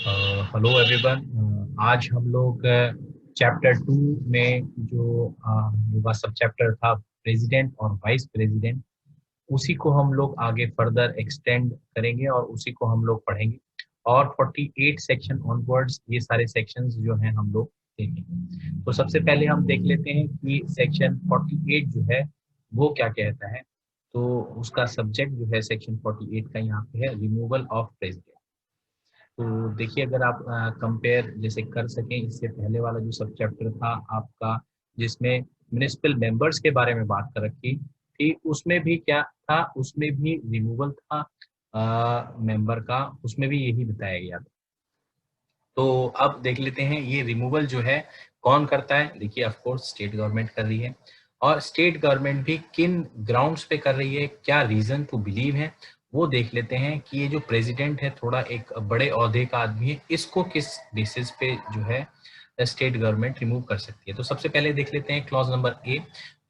Hello everyone. आज हम लोग चैप्टर 2 में जो होगा सब चैप्टर था प्रेसिडेंट और वाइस प्रेसिडेंट, उसी को हम लोग आगे फर्दर एक्सटेंड करेंगे और उसी को हम लोग पढ़ेंगे। और 48 सेक्शन ऑनवर्ड्स ये सारे सेक्शंस जो हैं हम लोग देखेंगे। तो सबसे पहले हम देख लेते हैं कि सेक्शन 48 जो है वो क्या कहता है। तो उसका सब्जेक्ट जो है सेक्शन 48 का यहाँ पे है रिमूवल ऑफ प्रेसिडेंट। तो देखिए, अगर आप कंपेयर जैसे कर सकें, इससे पहले वाला जो सब चैप्टर था आपका, जिसमें म्युनिसिपल मेंबर्स के बारे में बात कर रखी थी, उसमें भी क्या था, उसमें भी रिमूवल था मेंबर का, उसमें भी यही बताया गया था। तो अब देख लेते हैं ये रिमूवल जो है कौन करता है। देखिए, ऑफ कोर्स स्टेट गवर्नमेंट कर रही है, और स्टेट गवर्नमेंट भी किन ग्राउंड्स पे कर रही है, क्या रीजन टू बिलीव है, वो देख लेते हैं कि ये जो प्रेसिडेंट है थोड़ा एक बड़े ओहदे का आदमी है, इसको किस बेसिस पे जो है स्टेट गवर्नमेंट रिमूव कर सकती है। तो सबसे पहले देख लेते हैं क्लॉज नंबर ए।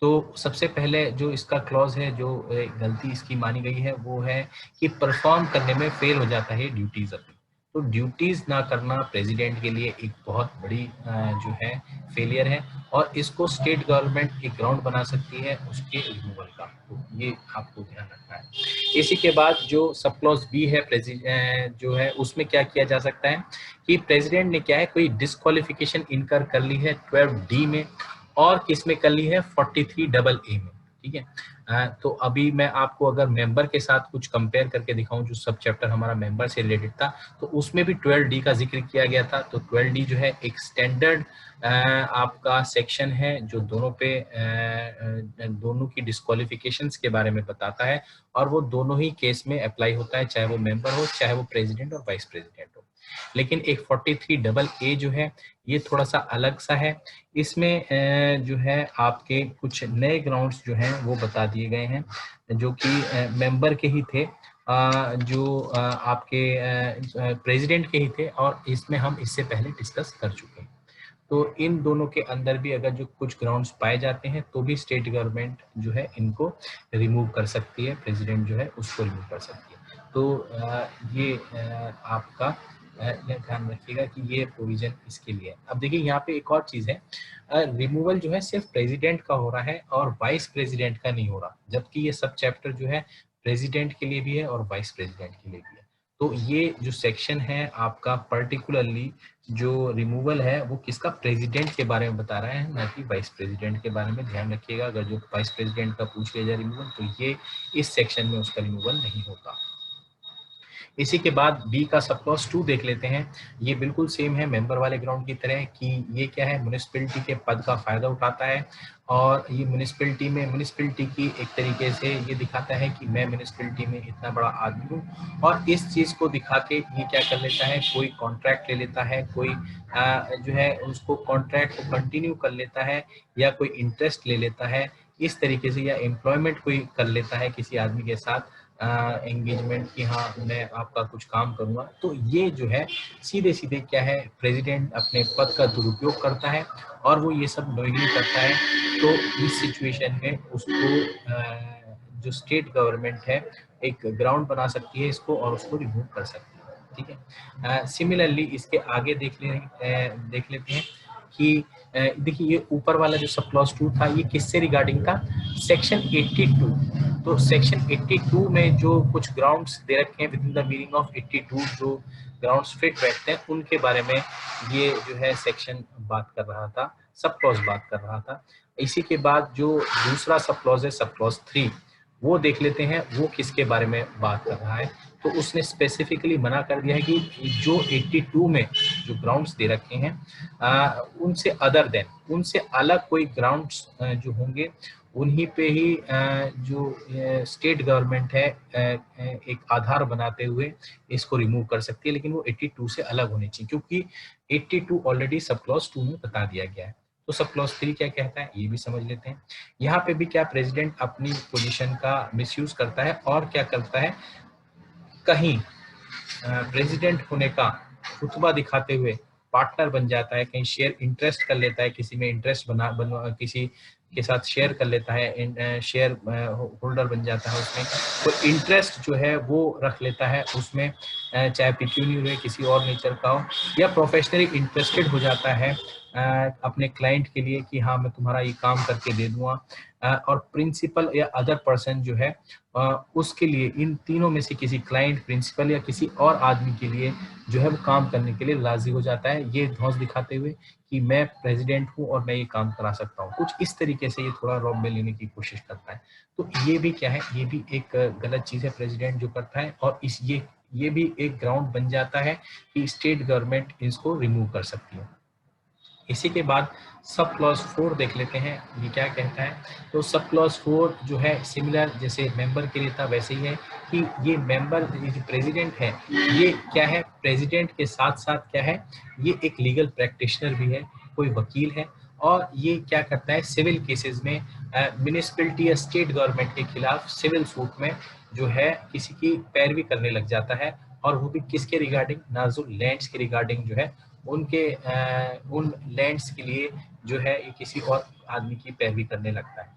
तो सबसे पहले जो इसका क्लॉज है, जो गलती इसकी मानी गई है, वो है कि परफॉर्म करने में फेल हो जाता है ड्यूटीज अपनी। तो ड्यूटीज ना करना प्रेसिडेंट के लिए एक बहुत बड़ी जो है फेलियर है, और इसको स्टेट गवर्नमेंट एक ग्राउंड बना सकती है उसके रिमूवल का। तो ये आपको ध्यान रखना है। इसी के बाद जो सब क्लॉज बी है प्रेसिडेंट जो है, उसमें क्या किया जा सकता है कि प्रेसिडेंट ने क्या है कोई डिस्क्वालिफिकेशन इनकर कर ली है 12D में, और किस में कर ली है 43AA में। ठीक है। तो अभी मैं आपको अगर मेंबर के साथ कुछ कंपेयर करके दिखाऊं, जो सब चैप्टर हमारा मेंबर से रिलेटेड था, तो उसमें भी 12D का जिक्र किया गया था। तो 12D जो है एक स्टैंडर्ड आपका सेक्शन है जो दोनों पे दोनों की डिस्क्वालिफिकेशंस के बारे में बताता है, और वो दोनों ही केस में अप्लाई होता है, चाहे वो मेंबर हो, चाहे वो प्रेसिडेंट और वाइस प्रेसिडेंट हो। लेकिन एक 43AA जो है ये थोड़ा सा अलग सा है। इसमें जो है आपके कुछ नए ग्राउंड्स जो हैं वो बता दिए गए हैं, जो कि मेंबर के ही थे, जो आपके प्रेसिडेंट के ही थे, और इसमें हम इससे पहले डिस्कस कर चुके हैं। तो इन दोनों के अंदर भी अगर जो कुछ ग्राउंड्स पाए जाते हैं, तो भी स्टेट गवर्नमेंट जो है इनको रिमूव कर सकती है, प्रेसिडेंट जो है उसको रिमूव कर सकती है। तो ये आपका ये ध्यान रखिएगा कि ये प्रोविजन इसके लिए है। अब देखिए, यहाँ पे एक और चीज़ है, रिमूवल जो है सिर्फ प्रेसिडेंट का हो रहा है और वाइस प्रेसिडेंट का नहीं हो रहा, जबकि ये सब चैप्टर जो है प्रेसिडेंट के लिए भी है और वाइस प्रेसिडेंट के लिए भी है। तो ये जो सेक्शन है आपका पर्टिकुलरली जो रिमूवल है वो किसका, प्रेसिडेंट के बारे में बता रहा है, ना कि वाइस प्रेसिडेंट के बारे में। ध्यान रखिएगा, अगर जो वाइस प्रेसिडेंट का पूछ लिया जाए रिमूवल, तो ये इस सेक्शन में उसका रिमूवल नहीं होता। इसी के बाद बी का सब क्लॉज 2 देख लेते हैं। ये बिल्कुल सेम है मेंबर वाले ग्राउंड की तरह, कि ये क्या है, म्युनिसिपैलिटी के पद का फायदा उठाता है, और ये म्युनिसिपैलिटी की एक तरीके से ये दिखाता है कि मैं म्युनिसिपैलिटी में इतना बड़ा आदमी हूँ, और इस चीज को दिखा के ये क्या कर लेता है, कोई कॉन्ट्रैक्ट ले लेता है, कोई जो है उसको कॉन्ट्रैक्ट को कंटिन्यू कर लेता है, या कोई इंटरेस्ट ले लेता है इस तरीके से, या एम्प्लॉयमेंट कोई कर लेता है किसी आदमी के साथ एंगेजमेंट की, हाँ मैं आपका कुछ काम करूंगा। तो ये जो है सीधे सीधे क्या है, प्रेसिडेंट अपने पद का दुरुपयोग करता है, और वो ये सब नॉइंगली करता है। तो इस सिचुएशन में उसको जो स्टेट गवर्नमेंट है एक ग्राउंड बना सकती है इसको, और उसको रिमूव कर सकती है। ठीक है। सिमिलरली इसके आगे देख लेते हैं कि देखिए, ये ऊपर वाला जो सब क्लॉज 2 था, ये किससे रिगार्डिंग था, सेक्शन 82। तो सेक्शन 82 में जो कुछ ग्राउंड्स दे रखे हैं with in the meaning of 82, जो ग्राउंड्स फिट बैठते हैं उनके बारे में ये जो है सेक्शन बात कर रहा था, सब क्लॉज बात कर रहा था। इसी के बाद जो दूसरा सब क्लॉज है, सब क्लॉज 3, वो देख लेते हैं वो किसके बारे में बात कर रहा है। तो उसने स्पेसिफिकली मना कर दिया है कि जो 82 में जो ग्राउंड्स दे रखे हैं उनसे अदर देन, उनसे अलग कोई ग्राउंड्स जो होंगे, उन्हीं पे ही जो स्टेट गवर्नमेंट है एक आधार बनाते हुए इसको रिमूव कर सकती है, लेकिन वो 82 से अलग होनी चाहिए, क्योंकि 82 ऑलरेडी सब क्लॉज 2 में बता दिया गया है। तो सब क्लॉज 3 क्या कहता है ये भी समझ लेते हैं। यहाँ पे भी क्या प्रेसिडेंट अपनी पोजीशन का मिसयूज करता है, और क्या करता है, कहीं प्रेसिडेंट होने का रुतबा दिखाते हुए पार्टनर बन जाता है, कहीं शेयर इंटरेस्ट कर लेता है, किसी में इंटरेस्ट किसी के साथ शेयर कर लेता है, शेयर होल्डर बन जाता है उसमें, तो इंटरेस्ट जो है वो रख लेता है उसमें, चाहे पिक्यूनियर हो किसी और नेचर का हो, या प्रोफेशनली इंटरेस्टेड हो जाता है अपने क्लाइंट के लिए कि हाँ मैं तुम्हारा ये काम करके दे दूंगा, और प्रिंसिपल या अदर पर्सन जो है उसके लिए, इन तीनों में से किसी क्लाइंट, प्रिंसिपल या किसी और आदमी के लिए जो है वो काम करने के लिए राजी हो जाता है, ये धौंस दिखाते हुए कि मैं प्रेसिडेंट हूँ और मैं ये काम करा सकता हूँ। कुछ इस तरीके से ये थोड़ा रॉब में लेने की कोशिश करता है। तो ये भी क्या है, ये भी एक गलत चीज है प्रेसिडेंट जो करता है, और ये भी एक ग्राउंड बन जाता है कि स्टेट गवर्नमेंट इसको रिमूव कर सकती है। इसी के बाद सब क्लॉज 4 देख लेते हैं, ये क्या कहता है। तो सब क्लॉज 4 जो है सिमिलर जैसे मेंबर के लिए था वैसे ही है कि ये मेंबर, ये जो प्रेसिडेंट है, ये क्या है, प्रेसिडेंट के साथ साथ क्या है, ये एक लीगल प्रैक्टिशनर भी है, कोई वकील है, और ये क्या करता है, सिविल केसेस में म्युनिसिपैलिटी या स्टेट गवर्नमेंट के खिलाफ सिविल सूट में जो है किसी की पैरवी करने लग जाता है, और वो भी किसके रिगार्डिंग, नाजुक लैंड्स के रिगार्डिंग जो है, उनके उन लैंड्स के लिए जो है ये किसी और आदमी की पैरवी करने लगता है।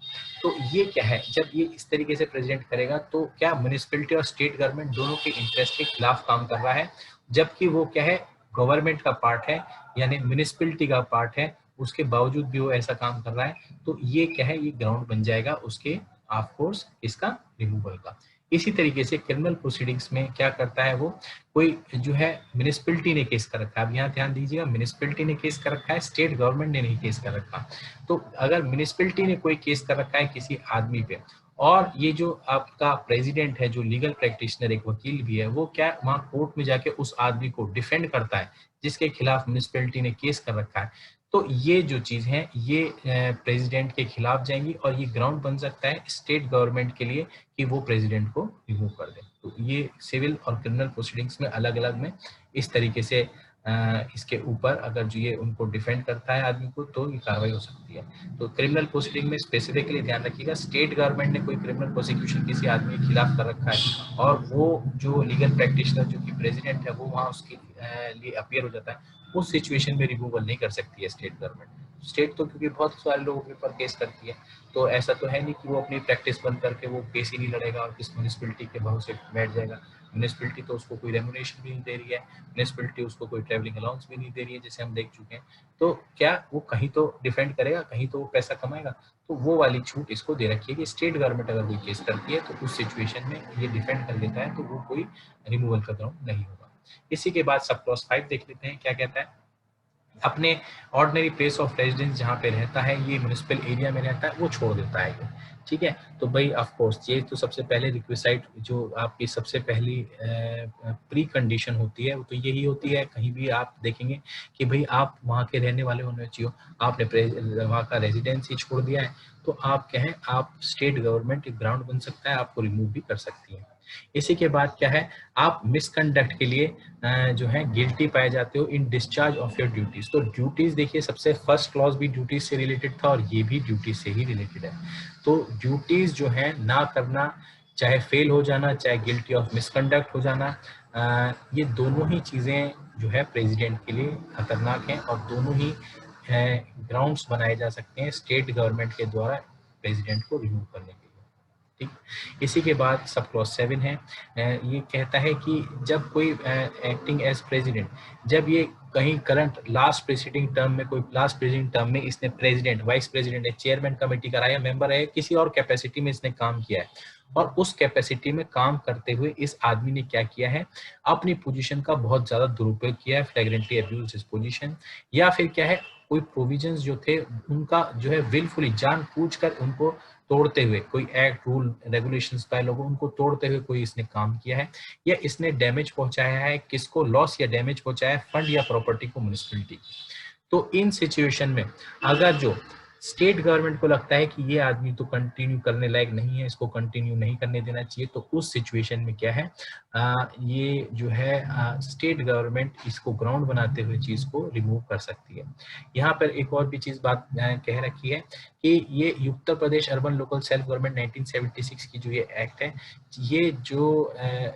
तो ये क्या है, जब ये इस तरीके से प्रेजेंट करेगा तो क्या म्युनिसिपैलिटी और स्टेट गवर्नमेंट दोनों के इंटरेस्ट के खिलाफ काम कर रहा है, जबकि वो क्या है, गवर्नमेंट का पार्ट है, यानी म्युनिसिपैलिटी का पार्ट है, उसके बावजूद भी वो ऐसा काम कर रहा है। तो ये क्या है, ये ग्राउंड बन जाएगा उसके ऑफ कोर्स इसका रिमूवल का। इसी तरीके से क्रिमिनल प्रोसीडिंग्स में क्या करता है वो, कोई जो है म्युनिसिपैलिटी ने केस कर रखा है, अब यहाँ ध्यान दीजिएगा, म्युनिसिपैलिटी ने केस कर रखा है, स्टेट गवर्नमेंट ने नहीं केस कर रखा। तो अगर म्युनिसिपैलिटी ने कोई केस कर रखा है किसी आदमी पे, और ये जो आपका प्रेसिडेंट है जो लीगल प्रैक्टिशनर एक वकील भी है, वो क्या वहाँ कोर्ट में जाके उस आदमी को डिफेंड करता है जिसके खिलाफ म्युनिसिपैलिटी ने केस कर रखा है, तो ये जो चीज है ये प्रेसिडेंट के खिलाफ जाएंगी, और ये ग्राउंड बन सकता है स्टेट गवर्नमेंट के लिए कि वो प्रेसिडेंट को रिमूव कर दे। तो ये सिविल और क्रिमिनल प्रोसीडिंग्स में अलग अलग में इस तरीके से इसके ऊपर अगर जो ये उनको डिफेंड करता है आदमी को तो ये कार्रवाई हो सकती है। तो क्रिमिनल प्रोसीडिंग में स्पेसिफिकली ध्यान रखिएगा, स्टेट गवर्नमेंट ने कोई क्रिमिनल प्रोसिक्यूशन किसी आदमी के खिलाफ कर रखा है, और वो जो लीगल प्रैक्टिशनर जो कि प्रेसिडेंट है वो वहाँ उसके लिए अपीयर हो जाता है, उस सिचुएशन में रिमूवल नहीं कर सकती है स्टेट गवर्नमेंट। स्टेट तो क्योंकि बहुत सारे लोगों के ऊपर केस करती है, तो ऐसा तो है नहीं कि वो अपनी प्रैक्टिस बंद करके वो केस ही नहीं लड़ेगा और किस म्यूनिसिपैलिटी के भरोसे बैठ जाएगा। म्यूनिसिपैलिटी तो उसको कोई रेम्युनरेशन भी नहीं दे रही है, म्यूनिसिपैलिटी उसको कोई ट्रैवलिंग अलाउंस भी नहीं दे रही है, जैसे हम देख चुके हैं। तो क्या वो कहीं तो डिफेंड करेगा, कहीं तो वो पैसा कमाएगा, तो वो वाली छूट इसको दे रखी है कि स्टेट गवर्नमेंट अगर कोई केस करती है तो उस सिचुएशन में ये डिफेंड कर लेता है, तो वो कोई रिमूवल का ग्राउंड नहीं होगा। इसी के बाद सब क्लॉज 5 देख लेते हैं क्या कहता है। अपने ऑर्डिनरी प्लेस ऑफ रेजिडेंस जहाँ पे रहता है, ये म्यूनिसिपल एरिया में रहता है, वो छोड़ देता है ये, ठीक है। तो भाई ऑफ कोर्स ये तो सबसे पहले रिक्विसाइट जो आपकी सबसे पहली प्री कंडीशन होती है वो तो यही होती है, कहीं भी आप देखेंगे कि भाई आप वहाँ के रहने वाले होने चाहिए, आपने वहाँ का रेजिडेंस ही छोड़ दिया है, तो आप क्या है, आप स्टेट गवर्नमेंट ग्राउंड बन सकता है, आपको रिमूव भी कर सकती है। इसी के बाद क्या है, आप मिसकंडक्ट के लिए जो है गिल्टी पाए जाते हो इन डिस्चार्ज ऑफ योर ड्यूटीज। तो ड्यूटीज देखिए, सबसे फर्स्ट क्लॉज भी ड्यूटीज से रिलेटेड था और ये भी ड्यूटीज से ही रिलेटेड है। तो ड्यूटीज जो है ना करना, चाहे फेल हो जाना, चाहे गिल्टी ऑफ मिसकंडक्ट हो जाना, ये दोनों ही चीजें जो है प्रेसिडेंट के लिए खतरनाक हैं, और दोनों ही ग्राउंड्स बनाए जा सकते हैं स्टेट गवर्नमेंट के द्वारा प्रेसिडेंट को रिमूव करने के लिए, ठीक। इसी के बाद सब क्लॉज 7 है, ये कहता है कि जब कोई एक्टिंग एज प्रेसिडेंट, जब ये कहीं करंट लास्ट प्रेसिडिंग टर्म में, कोई लास्ट प्रेसिडिंग टर्म में इसने प्रेसिडेंट, वाइस प्रेसिडेंट है, चेयरमैन कमेटी का रहा, मेंबर है, किसी और कैपेसिटी में इसने काम किया है, और उस कैपेसिटी में काम करते हुए इस आदमी ने क्या किया है, अपनी पोजीशन का बहुत ज्यादा दुरुपयोग किया है, फ्लैग्रेंटली अब्यूज्ड हिज पोजीशन, या फिर क्या है, कोई प्रोविजंस जो थे उनका जो है विलफुली जानबूझकर उनको तोड़ते हुए, कोई एक्ट रूल रेगुलेशंस पाए लोगों उनको तोड़ते हुए कोई इसने काम किया है, या इसने डैमेज पहुंचाया है, किसको लॉस या डैमेज पहुंचाया है, फंड या प्रॉपर्टी को म्युनिसिपैलिटी। तो इन सिचुएशन में अगर जो स्टेट गवर्नमेंट को लगता है कि ये आदमी तो कंटिन्यू करने लायक नहीं है, इसको कंटिन्यू नहीं करने देना चाहिए, तो उस सिचुएशन में क्या है, ये जो है स्टेट गवर्नमेंट इसको ग्राउंड बनाते हुए चीज को रिमूव कर सकती है। यहाँ पर एक और भी चीज बात कह रखी है कि ये Uttar Pradesh urban local self government 1976 की जो ये एक्ट है, ये जो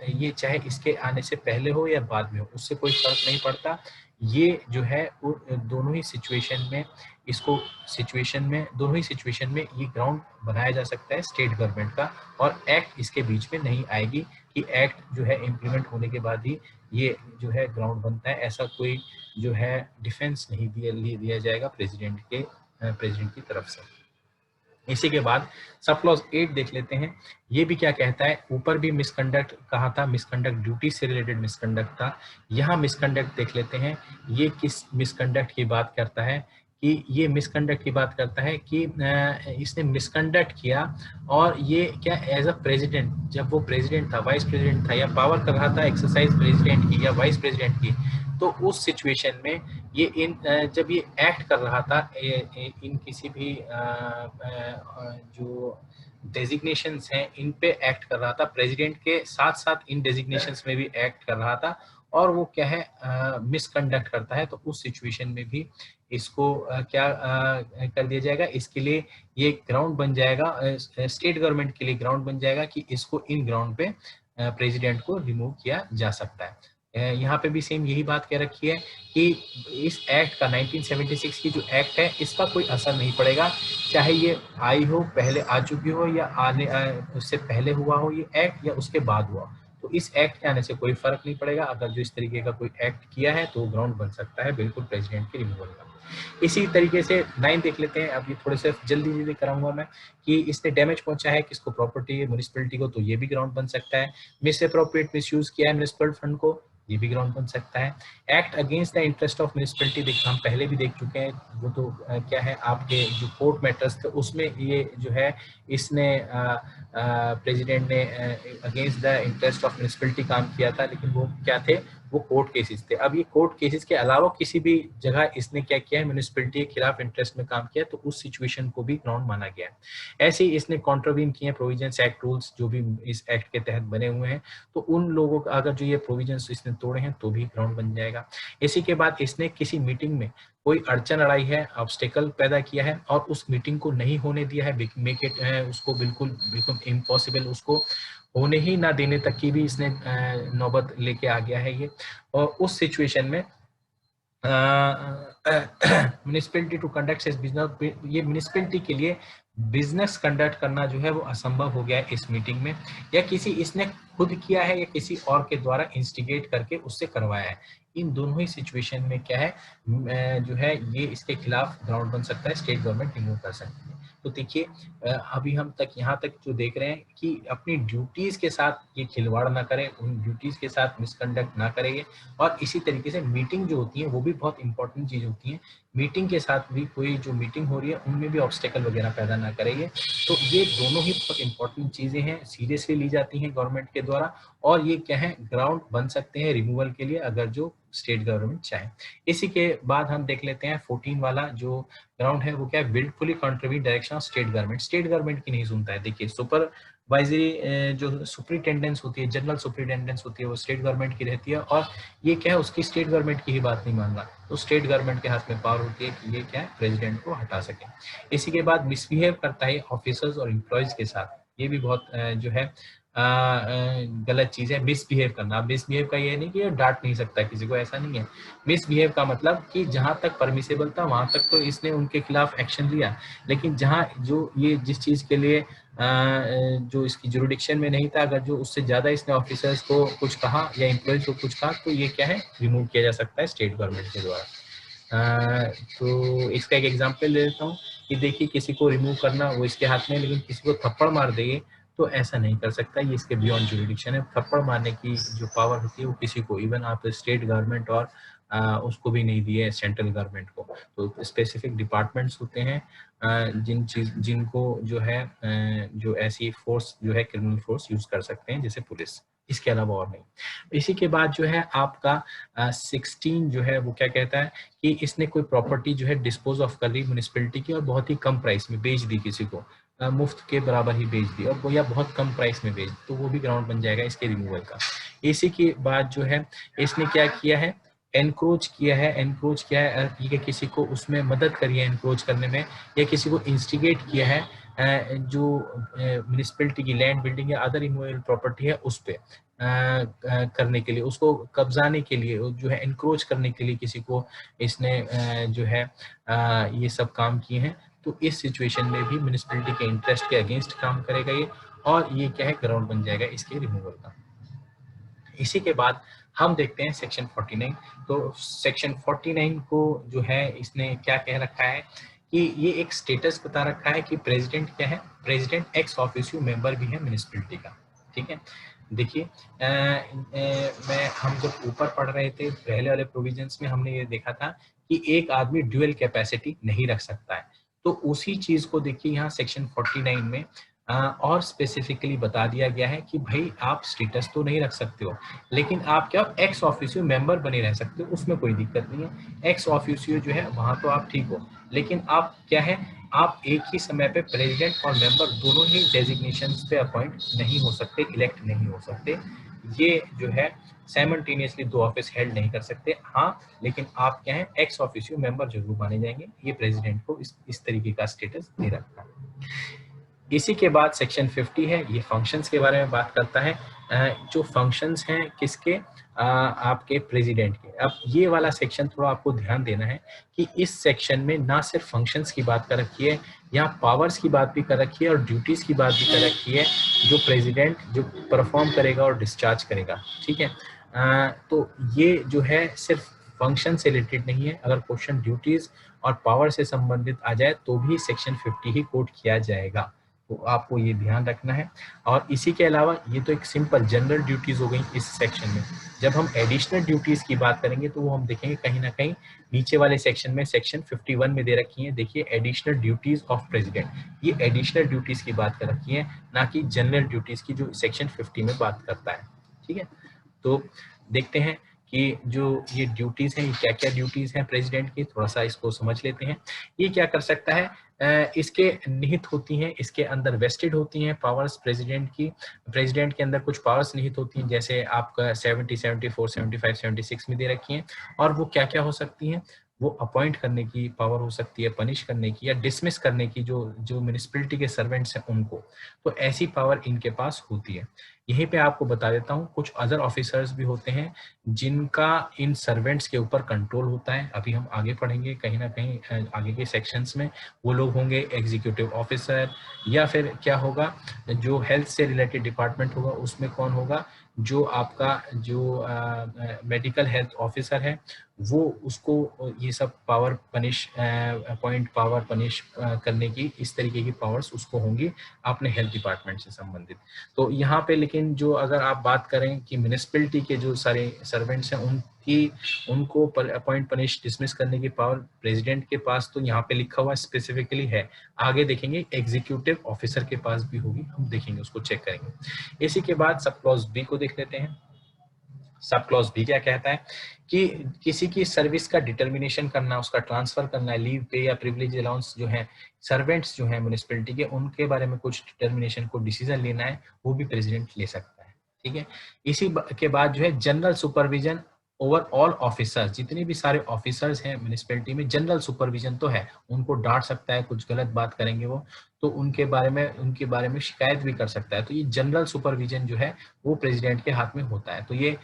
ये चाहे इसके आने से पहले हो या बाद में हो, उससे कोई फर्क नहीं पड़ता। ये जो है दोनों ही सिचुएशन में इसको सिचुएशन में, दोनों ही सिचुएशन में ये ग्राउंड बनाया जा सकता है स्टेट गवर्नमेंट का, और एक्ट इसके बीच में नहीं आएगी कि एक्ट जो है इम्प्लीमेंट होने के बाद ही ये जो है ग्राउंड बनता है। ऐसा कोई जो है डिफेंस नहीं दिया जाएगा प्रेसिडेंट की तरफ से। इसी के बाद सब क्लॉज 8 देख लेते हैं, ये भी क्या कहता है। ऊपर भी मिसकंडक्ट कहा था, मिसकंडक्ट ड्यूटी से रिलेटेड मिसकंडक्ट था, यहाँ मिसकंडक्ट देख लेते हैं। ये किस मिसकंडक्ट की बात करता है कि ये मिसकंडक्ट की बात करता है कि इसने मिसकंडक्ट किया, और ये क्या एज अ प्रेसिडेंट, जब वो प्रेसिडेंट था, वाइस प्रेसिडेंट था, या पावर कर रहा था एक्सरसाइज प्रेसिडेंट की या वाइस प्रेसिडेंट की, तो उस सिचुएशन में ये जब ये एक्ट कर रहा था इन किसी भी जो डेजिग्नेशंस हैं इन पे एक्ट कर रहा था, प्रेसिडेंट के साथ साथ इन डेजिग्नेशंस में भी एक्ट कर रहा था, और वो क्या है मिसकंडक्ट करता है, तो उस सिचुएशन में भी इसको क्या कर दिया जाएगा। इसके लिए ये ग्राउंड बन जाएगा, स्टेट गवर्नमेंट के लिए ग्राउंड बन जाएगा कि इसको इन ग्राउंड पे प्रेसिडेंट को रिमूव किया जा सकता है। यहाँ पे भी सेम यही बात कह रखी है कि इस एक्ट का 1976 की जो एक्ट है इसका कोई असर नहीं पड़ेगा, चाहे ये आई हो, पहले आ चुकी हो, या उससे पहले हुआ हो ये एक्ट, या उसके बाद हुआ। तो इस एक्ट के आने से कोई फर्क नहीं पड़ेगा। अगर जो इस तरीके का कोई एक्ट किया है तो ग्राउंड बन सकता है बिल्कुल प्रेसिडेंट के रिमूवल का। इसी तरीके से 9 देख लेते हैं। अब ये थोड़े से जल्दी कराऊंगा मैं कि इसने डैमेज पहुंचा है किसको, प्रॉपर्टी म्युनिसिपैलिटी को, तो ये भी ग्राउंड बन सकता है। मिस अप्रोप्रिएट मिसयूज किया है म्युनिसिपल फंड को, ये भी ग्राउंड बन सकता है। Act against the interest of municipality हम पहले भी देख चुके हैं, वो तो क्या है आपके जो कोर्ट मैटर्स थे उसमें ये जो है इसने प्रेसिडेंट ने against the interest of municipality काम किया था, लेकिन वो क्या थे, वो कोर्ट केसेस थे। अब ये कोर्ट केसेस के अलावा किसी भी जगह इसने क्या किया है, म्युनिसिपैलिटी के खिलाफ इंटरेस्ट में काम किया, तो उस सिचुएशन को भी ग्राउंड माना गया है। ऐसे ही इसने कॉन्ट्रावीन किए प्रोविजंस एक्ट रूल्स जो भी इस एक्ट के तहत बने हुए हैं, तो उन लोगों का अगर जो ये प्रोविजंस इसने तोड़े हैं तो भी ग्राउंड बन जाएगा। इसी के बाद इसने किसी मीटिंग में कोई अड़चन अड़ाई है, ऑब्स्टेकल पैदा किया है, और उस मीटिंग को नहीं होने दिया है, मेक इट उसको बिल्कुल इम्पॉसिबल, उसको होने ही ना देने तक की भी इसने नौबत लेके आ गया है ये। और उस सिचुएशन में म्युनिसिपैलिटी टू कंडक्ट इस बिजनेस, ये म्युनिसिपैलिटी के लिए बिजनेस कंडक्ट करना जो है वो असंभव हो गया है इस मीटिंग में, या किसी इसने खुद किया है या किसी और के द्वारा इंस्टिगेट करके उससे करवाया है। इन दोनों ही सिचुएशन में क्या है जो है ये इसके खिलाफ ग्राउंड बन सकता है, स्टेट गवर्नमेंट रिमूव कर सकती है। तो देखिए अभी हम तक यहाँ तक जो देख रहे हैं कि अपनी ड्यूटीज के साथ ये खिलवाड़ ना करें, उन ड्यूटीज के साथ मिसकंडक्ट ना करें, और इसी तरीके से मीटिंग जो होती है वो भी बहुत इंपॉर्टेंट चीज होती है, मीटिंग के साथ भी कोई जो मीटिंग हो रही है उनमें भी ऑब्स्टेकल वगैरह पैदा ना करेंगे। तो ये दोनों ही बहुत इंपॉर्टेंट चीजें हैं, सीरियसली ली जाती हैं गवर्नमेंट के द्वारा, और ये क्या है ग्राउंड बन सकते हैं रिमूवल के लिए अगर जो स्टेट गवर्नमेंट चाहे। इसी के बाद हम देख लेते हैं 14 वाला जो ग्राउंड है वो क्या है, wilfully contravene direction of state government. State government की नहीं सुनता है। देखिए सुपरवाइजरी जो सुपरिटेंडेंस होती है, जनरल सुपरिटेंडेंस होती है, वो स्टेट गवर्नमेंट की रहती है, और ये क्या है उसकी स्टेट गवर्नमेंट की ही बात नहीं मान रहा, तो स्टेट गवर्नमेंट के हाथ में पावर होती है कि ये क्या है प्रेसिडेंट को हटा सके। इसी के बाद मिसबिहेव करता है ऑफिसर्स और एम्प्लॉयज के साथ, ये भी बहुत जो है गलत चीज है मिसबिहेव करना। मिसबिहेव का ये नहीं कि डांट नहीं सकता किसी को, ऐसा नहीं है। मिसबिहेव का मतलब कि जहां तक परमिसेबल था वहां तक तो इसने उनके खिलाफ एक्शन लिया, लेकिन जहां जो ये जिस चीज के लिए जो इसकी जुरिडिक्शन में नहीं था, अगर जो उससे ज्यादा इसने ऑफिसर्स को कुछ कहा या एम्प्लॉयज को कुछ कहा, तो ये क्या है रिमूव किया जा सकता है स्टेट गवर्नमेंट के द्वारा। तो इसका एक एग्जांपल ले लेता हूँ कि देखिए किसी को रिमूव करना वो इसके हाथ में, लेकिन किसी को थप्पड़ मार देंगे तो ऐसा नहीं कर सकता, ये इसके बियॉन्ड जुरिडिक्शन है। थप्पड़ मारने की जो पावर होती है वो किसी को, इवन आप स्टेट गवर्नमेंट और उसको भी नहीं दी है सेंट्रल गवर्नमेंट को। तो स्पेसिफिक डिपार्टमेंट्स होते हैं जिनको जो है जो ऐसी फोर्स जो है क्रिमिनल फोर्स यूज कर सकते हैं जैसे पुलिस, इसके अलावा और नहीं। इसी के बाद जो है आपका 16 जो है वो क्या कहता है कि इसने कोई प्रॉपर्टी जो है डिस्पोज ऑफ कर ली म्युनिसिपैलिटी की और बहुत ही कम प्राइस में बेच दी, किसी को मुफ्त के बराबर ही बेच दी और वो या बहुत कम प्राइस में बेच, तो वो भी ग्राउंड बन जाएगा इसके रिमूवल का। इसी के बाद जो है इसने क्या किया है, एनक्रोच किया है ये किसी को उसमें मदद करी है एनक्रोच करने में, या किसी को इंस्टिगेट किया है जो म्युनिसिपैलिटी की लैंड बिल्डिंग या अदर इमूवेबल प्रॉपर्टी है उस पे, करने के लिए, उसको कब्जाने के लिए, जो है इंक्रोच करने के लिए किसी को इसने जो है ये सब काम किए हैं, तो इस सिचुएशन में भी म्युनिसिपैलिटी के इंटरेस्ट के अगेंस्ट काम करेगा ये, और ये क्या है, ग्राउंड बन जाएगा इसके रिमूवल का। इसी के बाद हम देखते हैं सेक्शन 49। तो सेक्शन 49 को जो है इसने क्या कह रखा है कि ये एक स्टेटस बता रखा है कि प्रेसिडेंट क्या है, प्रेसिडेंट एक्स ऑफिशियो मेंबर भी है म्युनिसिपैलिटी का। ठीक है, देखिए मैं हम जब ऊपर पढ़ रहे थे पहले वाले प्रोविजंस में हमने ये देखा था कि एक आदमी ड्यूअल कैपेसिटी नहीं रख सकता है, तो उसी चीज को देखिए यहाँ सेक्शन 49 में और स्पेसिफिकली बता दिया गया है कि भाई आप स्टेटस तो नहीं रख सकते हो, लेकिन आप क्या एक्स ऑफिशियो मेंबर बने रह सकते हो, उसमें कोई दिक्कत नहीं है। एक्स ऑफिशियो जो है वहां तो आप ठीक हो, लेकिन आप क्या है, आप एक ही समय पे प्रेसिडेंट और मेंबर दोनों ही डेजिग्नेशंस पे अपॉइंट नहीं हो सकते, इलेक्ट नहीं हो सकते। ये जो है साइमल्टेनियसली दो ऑफिस हेल्ड नहीं कर सकते। हाँ, लेकिन आप क्या है, एक्स ऑफिशियो मेंबर जरूर माने जाएंगे। ये प्रेसिडेंट को इस तरीके का स्टेटस दे रखा है। इसी के बाद सेक्शन 50 है, ये फंक्शंस के बारे में बात करता है। जो फंक्शंस हैं किसके, आपके प्रेसिडेंट के। अब ये वाला सेक्शन थोड़ा आपको ध्यान देना है कि इस सेक्शन में ना सिर्फ फंक्शंस की बात कर रखी है, यहाँ पावर्स की बात भी कर रखी है और ड्यूटीज की बात भी कर रखी है, जो प्रेसिडेंट जो परफॉर्म करेगा और डिस्चार्ज करेगा। ठीक है, तो ये जो है सिर्फ फंक्शन से रिलेटेड नहीं है। अगर क्वेश्चन ड्यूटीज और पावर से संबंधित आ जाए तो भी सेक्शन 50 ही कोट किया जाएगा, तो आपको ये ध्यान रखना है। और इसी के अलावा ये तो एक सिंपल जनरल ड्यूटीज हो गई इस सेक्शन में। जब हम एडिशनल ड्यूटीज की बात करेंगे तो वो हम देखेंगे कहीं ना कहीं नीचे वाले सेक्शन में, सेक्शन 51 में दे रखी है। देखिए एडिशनल ड्यूटीज ऑफ प्रेसिडेंट, ये एडिशनल ड्यूटीज की बात कर रखी है, ना कि जनरल ड्यूटीज की जो सेक्शन 50 में बात करता है। ठीक है, तो देखते हैं कि जो ये ड्यूटीज हैं, ये क्या क्या ड्यूटीज हैं प्रेसिडेंट की, थोड़ा सा इसको समझ लेते हैं। ये क्या कर सकता है, इसके निहित होती हैं, इसके अंदर वेस्टेड होती हैं पावर्स प्रेसिडेंट की। प्रेसिडेंट के अंदर कुछ पावर्स निहित होती हैं, जैसे आपका 70, 74, 75, 76 में दे रखी हैं। और वो क्या क्या हो सकती हैं, वो अपॉइंट करने की पावर हो सकती है, पनिश करने की या डिसमिस करने की, जो जो म्युनिसिपैलिटी के सर्वेंट्स हैं उनको, तो ऐसी पावर इनके पास होती है। यहीं पे आपको बता देता हूँ, कुछ अदर ऑफिसर्स भी होते हैं जिनका इन सर्वेंट्स के ऊपर कंट्रोल होता है। अभी हम आगे पढ़ेंगे कहीं ना कहीं आगे के सेक्शंस में, वो लोग होंगे एग्जीक्यूटिव ऑफिसर, या फिर क्या होगा, जो हेल्थ से रिलेटेड डिपार्टमेंट होगा उसमें कौन होगा, जो आपका जो मेडिकल हेल्थ ऑफिसर है, वो उसको ये सब power punish appoint power punish करने की, इस तरीके की पावर्स उसको होंगी अपने हेल्थ डिपार्टमेंट से संबंधित। तो यहाँ पे लेकिन जो अगर आप बात करें कि म्युनिसिपैलिटी के जो सारे सर्वेंट्स हैं उनको अपॉइंट पनिश डिसमिस करने की पावर प्रेसिडेंट के पास, तो यहाँ पे लिखा हुआ स्पेसिफिकली है। आगे देखेंगे एग्जीक्यूटिव ऑफिसर के पास भी होगी, हम देखेंगे, उसको चेक करेंगे। इसी के बाद सब क्लॉज बी को देख लेते हैं। सब क्लॉज बी क्या कहता है कि किसी की सर्विस का डिटर्मिनेशन करना, उसका ट्रांसफर करना है, लीव पे या प्रिविलेज अलाउंस जो है सर्वेंट्स जो है म्युनिसिपैलिटी के, उनके बारे में कुछ डिटर्मिनेशन को डिसीजन लेना है, वो भी प्रेसिडेंट ले सकता है। ठीक है, इसी के बाद जो है general supervision over all officers, जितने भी सारे ऑफिसर्स हैं म्युनिसिपैलिटी में, जनरल सुपरविजन तो है, उनको डांट सकता है, कुछ गलत बात करेंगे वो तो उनके बारे में शिकायत भी कर सकता है। तो ये जनरल सुपरविजन जो है वो प्रेसिडेंट के हाथ में होता है। तो ये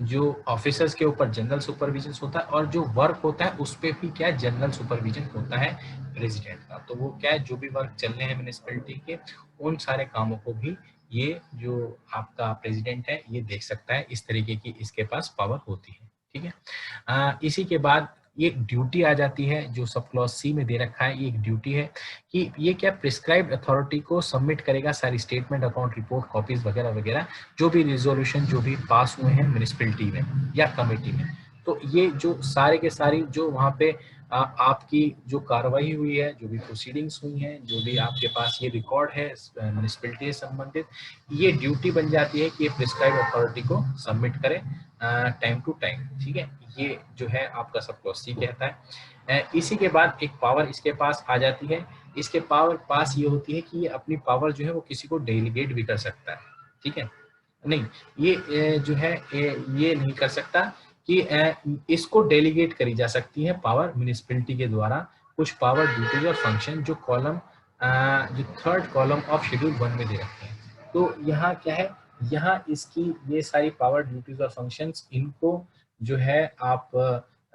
जो ऑफिसर्स के ऊपर जनरल सुपरविजन होता है, और जो वर्क होता है उस पर भी क्या जनरल सुपरविजन होता है प्रेसिडेंट का। तो वो क्या है, जो भी वर्क चल रहे हैं म्युनिसिपैलिटी के, उन सारे कामों को भी ये जो आपका प्रेसिडेंट है ये देख सकता है। इस तरीके की इसके पास पावर होती है। ठीक है, इसी के बाद ये ड्यूटी आ जाती है, जो सब क्लॉज सी में दे रखा है। ये एक ड्यूटी है कि ये क्या प्रिस्क्राइब्ड अथॉरिटी को सबमिट करेगा सारी स्टेटमेंट, अकाउंट रिपोर्ट, कॉपीज वगैरह वगैरह, जो भी रिजोल्यूशन जो भी पास हुए हैं म्युनिसिपैलिटी में या कमेटी में। तो ये जो सारे के सारी जो वहाँ पे आपकी जो कार्रवाई हुई है, जो भी प्रोसीडिंग्स हुई हैं, जो भी आपके पास ये रिकॉर्ड है म्युनिसिपैलिटी से संबंधित, ये ड्यूटी बन जाती है कि ये प्रिस्क्राइब्ड अथॉरिटी को सबमिट करें टाइम टू टाइम। ठीक है, ये जो है आपका सब क्लॉज सी कहता है। इसी के बाद एक पावर इसके पास आ जाती है। इसके पावर पास ये होती है कि ये अपनी पावर जो है वो किसी को डेलीगेट भी कर सकता है। ठीक है, नहीं ये जो है ये नहीं कर सकता कि इसको डेलीगेट करी जा सकती है पावर म्युनिसिपैलिटी के द्वारा, कुछ पावर, ड्यूटीज और फंक्शन जो थर्ड कॉलम ऑफ शेड्यूल 1 में दे रखते हैं। तो यहाँ क्या है, यहाँ इसकी ये सारी पावर, ड्यूटीज और फंक्शंस, इनको जो है आप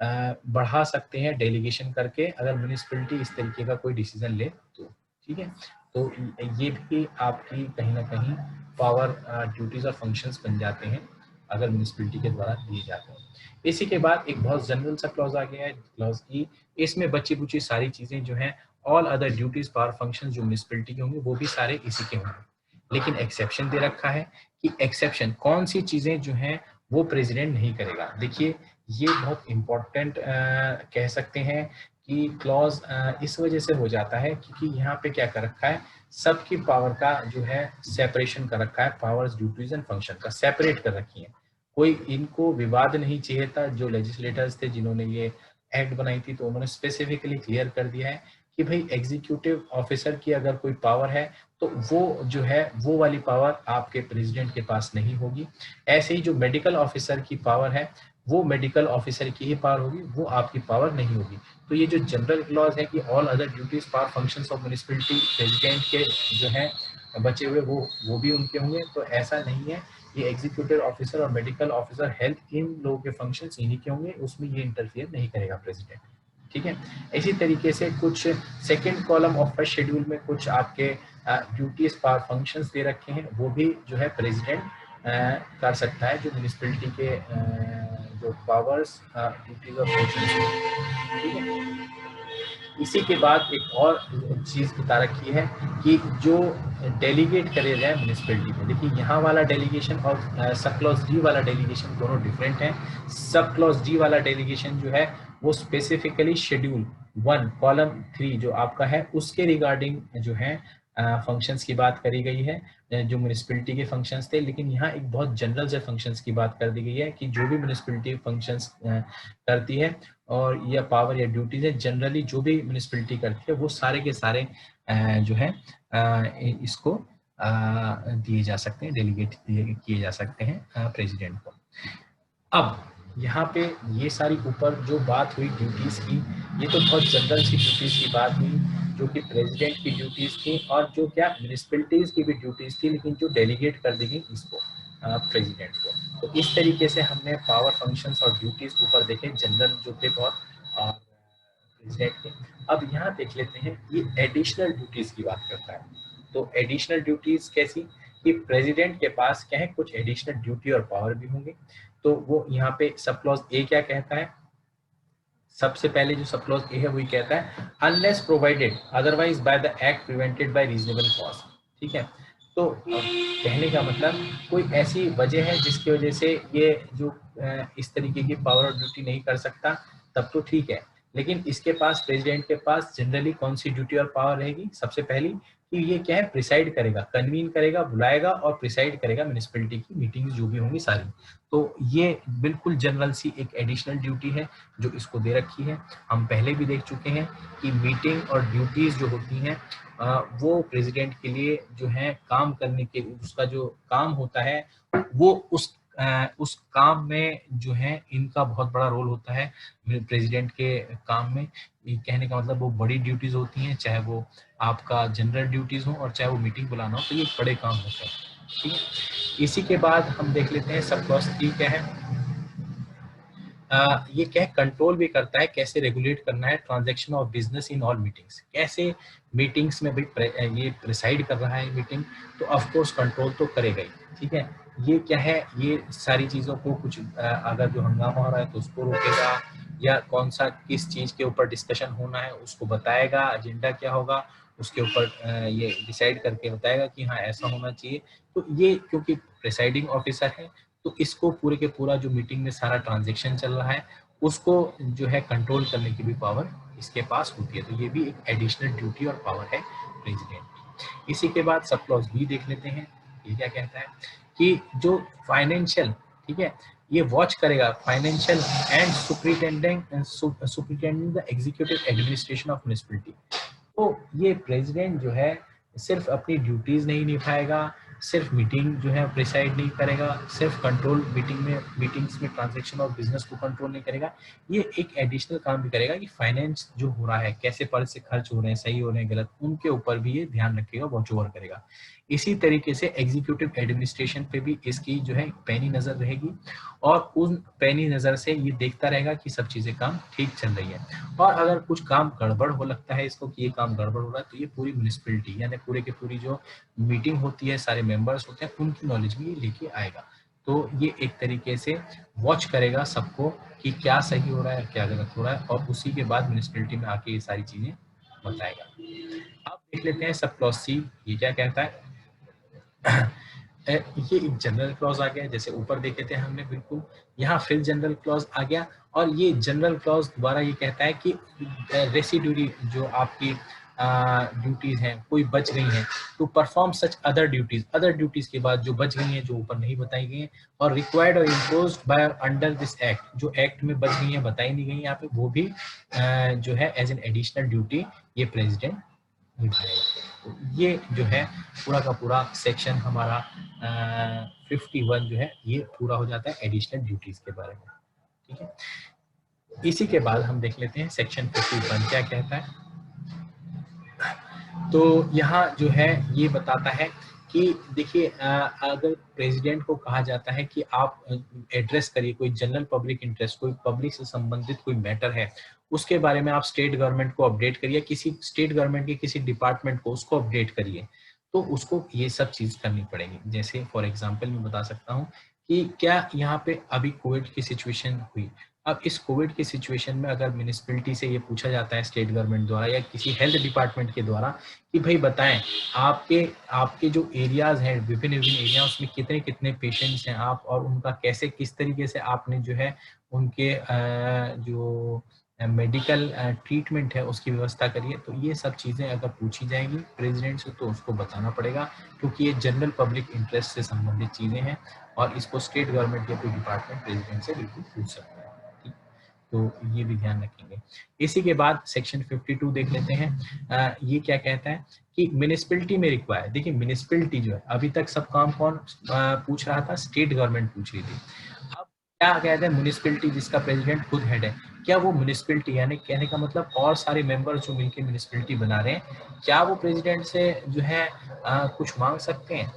बढ़ा सकते हैं डेलीगेशन करके, अगर म्यूनिसिपैलिटी इस तरीके का कोई डिसीजन ले तो। ठीक है, तो ये भी आपकी कहीं ना कहीं पावर, ड्यूटीज और फंक्शंस बन जाते हैं अगर म्यूनिसिपैलिटी के द्वारा दिए जाते हैं। इसी के बाद एक बहुत जनरल सा क्लॉज आ गया है, क्लॉज ई। इसमें बची बुची सारी चीजें जो हैं, all other duties power function जो म्यूनिसिपैलिटी के होंगे वो भी सारे इसी के होंगे, लेकिन एक्सेप्शन दे रखा है कि एक्सेप्शन कौन सी चीजें जो हैं वो प्रेसिडेंट नहीं करेगा। देखिए ये बहुत इंपॉर्टेंट कह सकते हैं कि क्लॉज इस वजह से हो जाता है क्योंकि यहाँ पे क्या कर रखा है, सबकी पावर का जो है सेपरेशन कर रखा है, पावर्स, ड्यूटीज एंड फंक्शन का सेपरेट कर रखी है। कोई इनको विवाद नहीं चाहिए था, जो लेजिस्लेटर्स थे जिन्होंने ये एक्ट बनाई थी, तो उन्होंने स्पेसिफिकली क्लियर कर दिया है कि भाई एग्जीक्यूटिव ऑफिसर की अगर कोई पावर है तो वो जो है वो वाली पावर आपके प्रेसिडेंट के पास नहीं होगी। ऐसे ही जो मेडिकल ऑफिसर की पावर है वो मेडिकल ऑफिसर की ही पावर होगी, वो आपकी पावर नहीं होगी। तो ये जो जनरल क्लॉज है कि all other duties power functions of municipality president के जो है बचे हुए वो भी उनके होंगे, तो ऐसा नहीं है। ये एग्जीक्यूटिव ऑफिसर और मेडिकल ऑफिसर हेल्थ, इन लोगों के फंक्शंस इन्हीं के होंगे, उसमें ये इंटरफियर नहीं करेगा प्रेसिडेंट। ठीक है, इसी तरीके से कुछ second column of first schedule में कुछ आपके ड्यूटीज पावर फंक्शंस दे रखे हैं, वो भी जो है प्रेसिडेंट कर सकता है, जो म्यूनिसिपैलिटी के जो पावर्स, ड्यूटीज और फंक्शंस। ठीक है, इसी के बाद एक और चीज बता रखी है कि जो डेलीगेट करे जाए म्यूनिसिपैलिटी में। देखिए यहाँ वाला डेलीगेशन और सब क्लॉज डी वाला डेलीगेशन दोनों डिफरेंट है। सब क्लॉज डी वाला डेलीगेशन जो है वो स्पेसिफिकली शेड्यूल 1 कॉलम 3 जो आपका है उसके रिगार्डिंग जो है फंक्शंस की बात करी गई है, जो म्यूनिसिपैलिटी के फंक्शंस थे। लेकिन यहाँ एक बहुत जनरल से फंक्शंस की बात कर दी गई है कि जो भी म्यूनिसिपैलिटी फंक्शंस करती है और या पावर या ड्यूटीज है, जनरली जो भी म्यूनिसिपैलिटी करती है वो सारे के सारे जो है इसको दिए जा सकते हैं, डेलीगेट किए जा सकते हैं प्रेसिडेंट को। अब यहाँ पे ये सारी ऊपर जो बात हुई ड्यूटीज की, ये तो बहुत जनरल सी ड्यूटीज की बात हुई जो कि प्रेसिडेंट की ड्यूटीज थी और जो क्या म्यूनिसिपैलिटीज की भी ड्यूटीज थी, लेकिन जो डेलीगेट कर दी गई इसको प्रेसिडेंट को। तो इस तरीके से हमने पावर, फंक्शंस और ड्यूटीज ऊपर देखे, जनरल जो थे बहुत प्रेसिडेंट के। अब यहाँ देख लेते हैं ये एडिशनल ड्यूटीज की बात करता है। तो एडिशनल ड्यूटीज कैसी कि प्रेसिडेंट के पास क्या है, कुछ एडिशनल ड्यूटी और पावर भी होंगे। तो वो यहाँ पे सब क्लॉज ए क्या कहता है, सबसे पहले जो सब क्लॉज ए है वही कहता है unless provided otherwise by the act prevented by reasonable cause. ठीक है, तो कहने का मतलब कोई ऐसी वजह है जिसकी वजह से ये जो इस तरीके की पावर और ड्यूटी नहीं कर सकता, तब तो ठीक है। लेकिन इसके पास, प्रेसिडेंट के पास जनरली कौन सी ड्यूटी और पावर रहेगी, सबसे पहली कि ये क्या है, प्रिसाइड करेगा, कन्वीन करेगा, बुलाएगा और प्रिसाइड करेगा म्यूनिसिपैलिटी की मीटिंग्स जो भी होंगी सारी। तो ये बिल्कुल जनरल सी एक एडिशनल ड्यूटी है जो इसको दे रखी है। हम पहले भी देख चुके हैं कि मीटिंग और ड्यूटीज जो होती हैं वो प्रेसिडेंट के लिए जो है काम करने के, उसका जो काम होता है वो उस काम में जो है इनका बहुत बड़ा रोल होता है प्रेसिडेंट के काम में। कहने का मतलब वो बड़ी ड्यूटीज होती हैं, चाहे वो आपका जनरल ड्यूटीज हो और चाहे वो मीटिंग बुलाना हो, तो ये बड़े काम होते हैं। ठीक है, इसी के बाद हम देख लेते हैं सब क्लॉज 3 क्या है। ये क्या कंट्रोल भी करता है, कैसे रेगुलेट करना है transaction of business in all meetings, कैसे मीटिंग्स में भाई ये प्रिसाइड कर रहा है मीटिंग, तो ऑफ कोर्स कंट्रोल तो करेगा ही। ठीक है, ये क्या है, ये सारी चीजों को कुछ अगर जो हंगामा हो रहा है तो उसको रोकेगा, या कौन सा किस चीज के ऊपर डिस्कशन होना है उसको बताएगा, एजेंडा क्या होगा उसके ऊपर ये डिसाइड करके बताएगा कि हाँ ऐसा होना चाहिए। तो ये क्योंकि प्रिसाइडिंग ऑफिसर है तो इसको पूरे के पूरा जो मीटिंग में सारा ट्रांजैक्शन चल रहा है उसको जो है कंट्रोल करने की भी पावर इसके पास होती है। तो ये भी एक एडिशनल ड्यूटी और पावर है प्रेसिडेंट की। इसी के बाद सब क्लॉज बी देख लेते हैं। ये क्या कहता है कि जो फाइनेंशियल, ठीक है, ये वॉच करेगा financial and superintending the executive administration of municipality. तो ये प्रेसिडेंट जो है सिर्फ अपनी ड्यूटीज नहीं निभाएगा, सिर्फ मीटिंग जो है प्रिसाइड नहीं करेगा, सिर्फ कंट्रोल मीटिंग्स में ट्रांजैक्शन और बिजनेस को कंट्रोल नहीं करेगा, ये एक एडिशनल काम भी करेगा कि फाइनेंस जो हो रहा है, कैसे पैसे खर्च हो रहे हैं, सही हो रहे हैं, गलत, उनके ऊपर भी ये ध्यान रखेगा, वॉच ओवर करेगा। इसी तरीके से एग्जीक्यूटिव एडमिनिस्ट्रेशन पे भी इसकी जो है पैनी नजर रहेगी और उन पैनी नजर से ये देखता रहेगा कि सब चीजें काम ठीक चल रही है। और अगर कुछ काम गड़बड़ हो लगता है इसको कि ये काम गड़बड़ हो रहा है, तो ये पूरी म्युनिसिपैलिटी यानी पूरे के पूरी जो मीटिंग होती है, सारे मेंबर्स होते हैं, उनकी नॉलेज भी ये लेके आएगा। तो ये एक तरीके से वॉच करेगा सबको कि क्या सही हो रहा है, क्या गलत हो रहा है, और उसी के बाद म्युनिसिपैलिटी में आके ये सारी चीजें बताएगा। अब देख लेते हैं सब क्लॉज सी, ये क्या कहता है। ये एक जनरल क्लॉज आ गया, जैसे ऊपर देखे थे हमने, बिल्कुल यहाँ फिर जनरल क्लॉज आ गया। और ये जनरल क्लॉज दोबारा ये कहता है कि रेसिड्यूरी जो आपकी ड्यूटीज हैं कोई बच गई हैं, to perform such other duties के बाद जो बच गई हैं, जो ऊपर नहीं बताई गई हैं, और रिक्वायर्ड और imposed by under this act, जो एक्ट में बच गई हैं, बताई नहीं गई यहाँ पे, वो भी जो है एज एन एडिशनल ड्यूटी ये प्रेसिडेंट निभाएगा। तो ये जो है पूरा का पूरा सेक्शन हमारा 51 जो है ये पूरा हो जाता है एडिशनल ड्यूटीज के बारे में। ठीक है, इसी के बाद हम देख लेते हैं सेक्शन 51 क्या कहता है। तो यहाँ जो है ये बताता है कि देखिए, अगर प्रेसिडेंट को कहा जाता है कि आप एड्रेस करिए कोई जनरल पब्लिक इंटरेस्ट, कोई पब्लिक से संबंधित कोई मैटर है, उसके बारे में आप स्टेट गवर्नमेंट को अपडेट करिए, किसी स्टेट गवर्नमेंट के किसी डिपार्टमेंट को उसको अपडेट करिए, तो उसको ये सब चीज करनी पड़ेगी। जैसे फॉर एग्जाम्पल मैं बता सकता हूँ कि क्या यहाँ पे अभी कोविड की सिचुएशन हुई, अब इस कोविड की सिचुएशन में अगर म्युनिसिपैलिटी से ये पूछा जाता है स्टेट गवर्नमेंट द्वारा या किसी हेल्थ डिपार्टमेंट के द्वारा कि भाई बताएं आपके आपके जो एरियाज हैं, विभिन्न विभिन्न एरिया, उसमें कितने कितने पेशेंट्स हैं आप, और उनका कैसे किस तरीके से आपने जो है उनके जो मेडिकल ट्रीटमेंट है उसकी व्यवस्था करिए, तो ये सब चीज़ें अगर पूछी जाएंगी प्रेसिडेंट से तो उसको बताना पड़ेगा, क्योंकि ये जनरल पब्लिक इंटरेस्ट से संबंधित चीज़ें हैं और इसको स्टेट गवर्नमेंट या कोई डिपार्टमेंट प्रेसिडेंट से बिल्कुल पूछ सकता है। ठीक, तो ये भी ध्यान रखेंगे। इसी के बाद सेक्शन 52 देख लेते हैं। ये क्या कहता है कि म्युनिसिपैलिटी में रिक्वायर, देखिए म्युनिसिपैलिटी जो है अभी तक सब काम कौन पूछ रहा था, स्टेट गवर्नमेंट पूछ रही थी। अब क्या कहते हैं, म्युनिसिपैलिटी जिसका प्रेसिडेंट खुद हेड है, क्या वो म्युनिसिपैलिटी यानी कहने का मतलब और सारे मेंबर जो मिलकर म्युनिसिपैलिटी बना रहे हैं, क्या वो प्रेसिडेंट से जो है कुछ मांग सकते हैं?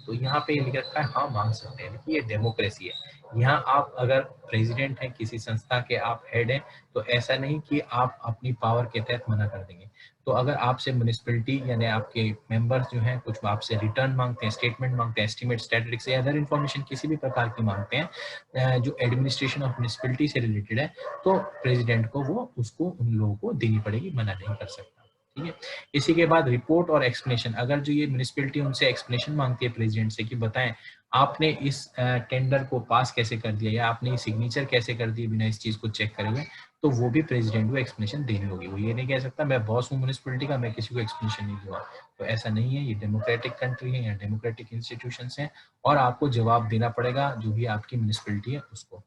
तो यहाँ पे लिख रखा है हाँ मांग सकते हैं। देखिए ये डेमोक्रेसी है, यहाँ आप अगर प्रेसिडेंट हैं किसी संस्था के, आप हेड हैं, तो ऐसा नहीं कि आप अपनी पावर के तहत मना कर देंगे। तो अगर आपसे म्युनिसिपैलिटी यानी आपके मेंबर्स जो हैं कुछ आपसे रिटर्न मांगते हैं, स्टेटमेंट मांगते हैं, एस्टिमेट, स्टैटिस्टिक्स या अदर इन्फॉर्मेशन किसी भी प्रकार की मांगते हैं जो एडमिनिस्ट्रेशन ऑफ म्युनिसिपैलिटी से रिलेटेड है, तो प्रेसिडेंट को वो उसको उन लोगों को देनी पड़ेगी, मना नहीं कर सकता। ठीक है, इसी के बाद रिपोर्ट और एक्सप्लेनेशन, अगर जो ये म्युनिसिपैलिटी उनसे एक्सप्लेनेशन मांगती है प्रेसिडेंट से कि बताएं आपने इस टेंडर को पास कैसे कर दिया या आपने सिग्नेचर कैसे कर दिए बिना इस चीज को चेक करे हुए, तो वो भी प्रेसिडेंट को एक्सप्लेनेशन देनी होगी। वो ये नहीं कह सकता मैं बॉस हूँ म्युनिसिपैलिटी का, मैं किसी को एक्सप्लेनेशन नहीं दूंगा। तो ऐसा नहीं है, ये डेमोक्रेटिक कंट्री है, यहाँ डेमोक्रेटिक इंस्टीट्यूशन है और आपको जवाब देना पड़ेगा जो भी आपकी म्युनिसिपैलिटी है उसको।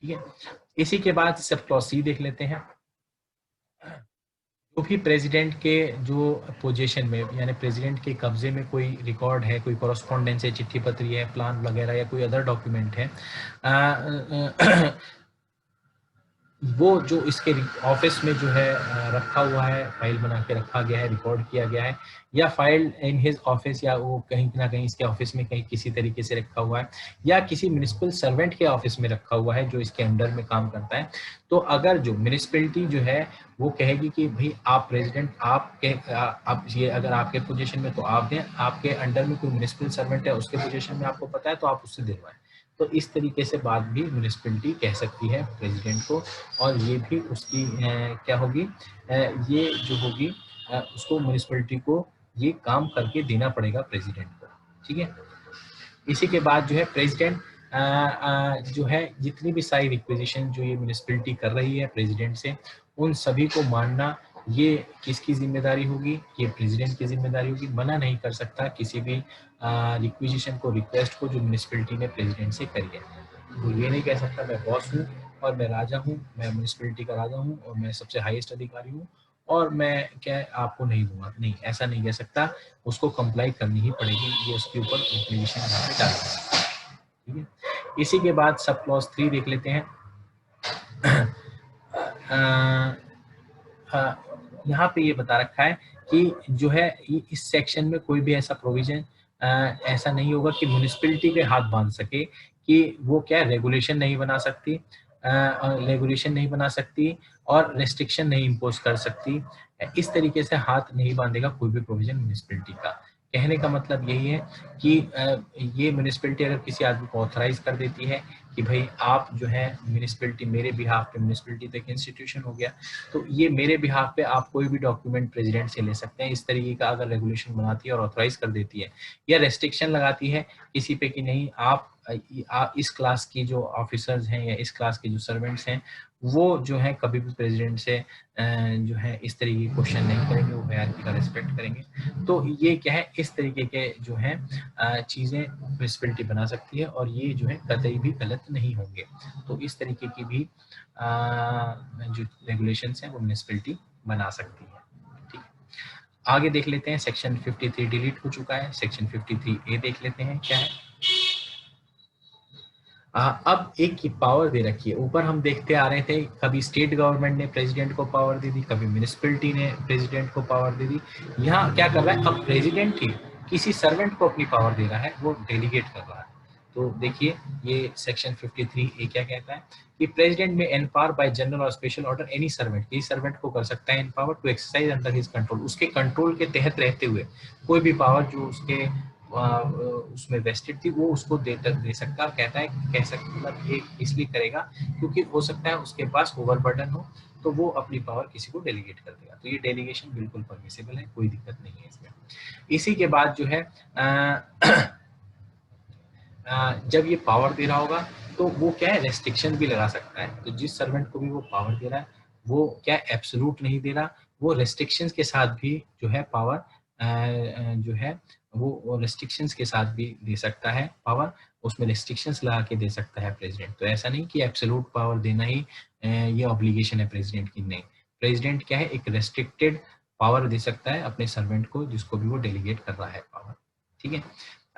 ठीक है, इसी के बाद सब क्लॉज सी देख लेते हैं। जो भी प्रेसिडेंट के जो पोजीशन में यानी प्रेसिडेंट के कब्जे में कोई रिकॉर्ड है, कोई कॉरेस्पॉन्डेंस है, चिट्ठी पत्री है, प्लान वगैरह या कोई अदर डॉक्यूमेंट है, वो जो इसके ऑफिस में जो है रखा हुआ है, फाइल बना के रखा गया है, रिकॉर्ड किया गया है, या फाइल इन हिज ऑफिस या वो कहीं ना कहीं इसके ऑफिस में कहीं किसी तरीके से रखा हुआ है, या किसी म्युनिसिपल सर्वेंट के ऑफिस में रखा हुआ है जो इसके अंडर में काम करता है, तो अगर जो म्युनिसिपैलिटी जो है वो कहेगी कि भाई आप प्रेसिडेंट आपके आप ये अगर आपके पोजीशन में तो आप दें, आपके अंडर में कोई म्युनिसिपल सर्वेंट है उसके पोजीशन में आपको पता है तो आप उससे दिलवाएं, तो इस तरीके से बात भी म्युनिसिपैलिटी कह सकती है प्रेसिडेंट को, और ये भी उसकी क्या होगी, ये जो होगी उसको म्युनिसिपैलिटी को ये काम करके देना पड़ेगा प्रेसिडेंट को। ठीक है, इसी के बाद जो है प्रेसिडेंट जो है जितनी भी सारी रिक्वेजिशन जो ये म्युनिसिपैलिटी कर रही है प्रेसिडेंट से, उन सभी को मानना ये किसकी जिम्मेदारी होगी, ये प्रेसिडेंट की जिम्मेदारी होगी। मना नहीं कर सकता किसी भी रिक्वेजिशन को, रिक्वेस्ट को जो म्युनिसिपैलिटी ने प्रेसिडेंट से करी है। वो ये नहीं कह सकता मैं बॉस हूँ और मैं राजा हूँ, मैं म्युनिसिपैलिटी का राजा हूँ और मैं सबसे हाईएस्ट अधिकारी हूँ और मैं क्या आपको नहीं दूंगा, नहीं, ऐसा नहीं कह सकता, उसको कंप्लाई करनी ही पड़ेगी, ये उसके ऊपर ऑब्लिगेशन यहाँ पे डाल देंगे, ठीक है। इसी के बाद सब क्लॉज 3 देख लेते हैं। यहाँ पे ये बता रखा है कि जो है इस सेक्शन में कोई भी ऐसा प्रोविजन ऐसा नहीं होगा कि म्युनिसिपैलिटी के हाथ बांध सके कि वो क्या रेगुलेशन नहीं बना सकती, रेगुलेशन नहीं बना सकती और रेस्ट्रिक्शन नहीं इम्पोज कर सकती। इस तरीके से हाथ नहीं बांधेगा कोई भी प्रोविजन म्युनिसिपैलिटी का। कहने का मतलब यही है कि ये म्युनिसिपैलिटी अगर किसी आदमी को ऑथराइज कर देती है कि भाई आप जो है म्युनिसिपैलिटी मेरे बिहाफ पे, म्युनिसिपैलिटी तो एक इंस्टीट्यूशन हो गया, तो ये मेरे बिहाफ पे आप कोई भी डॉक्यूमेंट प्रेसिडेंट से ले सकते हैं, इस तरीके का अगर रेगुलेशन बनाती है और ऑथराइज कर देती है या रेस्ट्रिक्शन लगाती है किसी पे कि नहीं आप इस क्लास की जो ऑफिसर्स हैं या इस क्लास के जो सर्वेंट्स हैं वो जो है कभी भी प्रेसिडेंट से जो है इस तरीके की क्वेश्चन नहीं करेंगे, वो हायरार्की का रिस्पेक्ट करेंगे। तो ये क्या है, इस तरीके के जो है चीज़ें म्युनिसिपैलिटी बना सकती है और ये जो है कतई भी गलत नहीं होंगे। तो इस तरीके की भी जो रेगुलेशंस हैं वो म्युनिसिपैलिटी बना सकती है, ठीक है। आगे देख लेते हैं, सेक्शन 53 डिलीट हो चुका है, सेक्शन 53A देख लेते हैं क्या है। अब एक की पावर दे रखी है, ऊपर हम देखते आ रहे थे कभी स्टेट गवर्नमेंट ने प्रेसिडेंट को पावर दे दी, कभी म्युनिसिपैलिटी ने प्रेसिडेंट को पावर दे दी। यहाँ क्या कर रहा है, अब प्रेसिडेंट ही किसी सर्वेंट को अपनी पावर दे रहा है, वो डेलीगेट कर रहा है। तो देखिए ये सेक्शन 53A क्या कहता है कि president may empower by general और स्पेशल ऑर्डर एनी सर्वेंट, किसी सर्वेंट को कर सकता है empower to exercise under his control, उसके कंट्रोल के तहत रहते हुए कोई भी पावर जो उसके उसमें वेस्टेड थी वो उसको दे सकता है। कहता है कह सकता मतलब ये इसलिए करेगा क्योंकि हो सकता है उसके पास ओवरबर्डन हो तो वो अपनी पावर किसी को डेलीगेट कर देगा। तो ये डेलीगेशन बिल्कुल परमिसेबल है, कोई दिक्कत नहीं है इसमें। इसी के बाद जो है जब ये पावर दे रहा होगा तो वो क्या है, रेस्ट्रिक्शन भी लगा सकता है। तो जिस सर्वेंट को भी वो पावर दे रहा है वो क्या एब्सोल्यूट नहीं दे रहा, वो रेस्ट्रिक्शंस के साथ भी जो है पावर जो है वो रेस्ट्रिक्शंस के साथ भी दे सकता है पावर, उसमें रेस्ट्रिक्शंस लगा के दे सकता है प्रेसिडेंट। तो ऐसा नहीं कि एब्सोल्यूट पावर देना ही ये ऑब्लिगेशन है प्रेसिडेंट की, नहीं। प्रेसिडेंट क्या है, एक रेस्ट्रिक्टेड पावर दे सकता है अपने सर्वेंट को जिसको भी वो डेलीगेट कर रहा है पावर, ठीक है।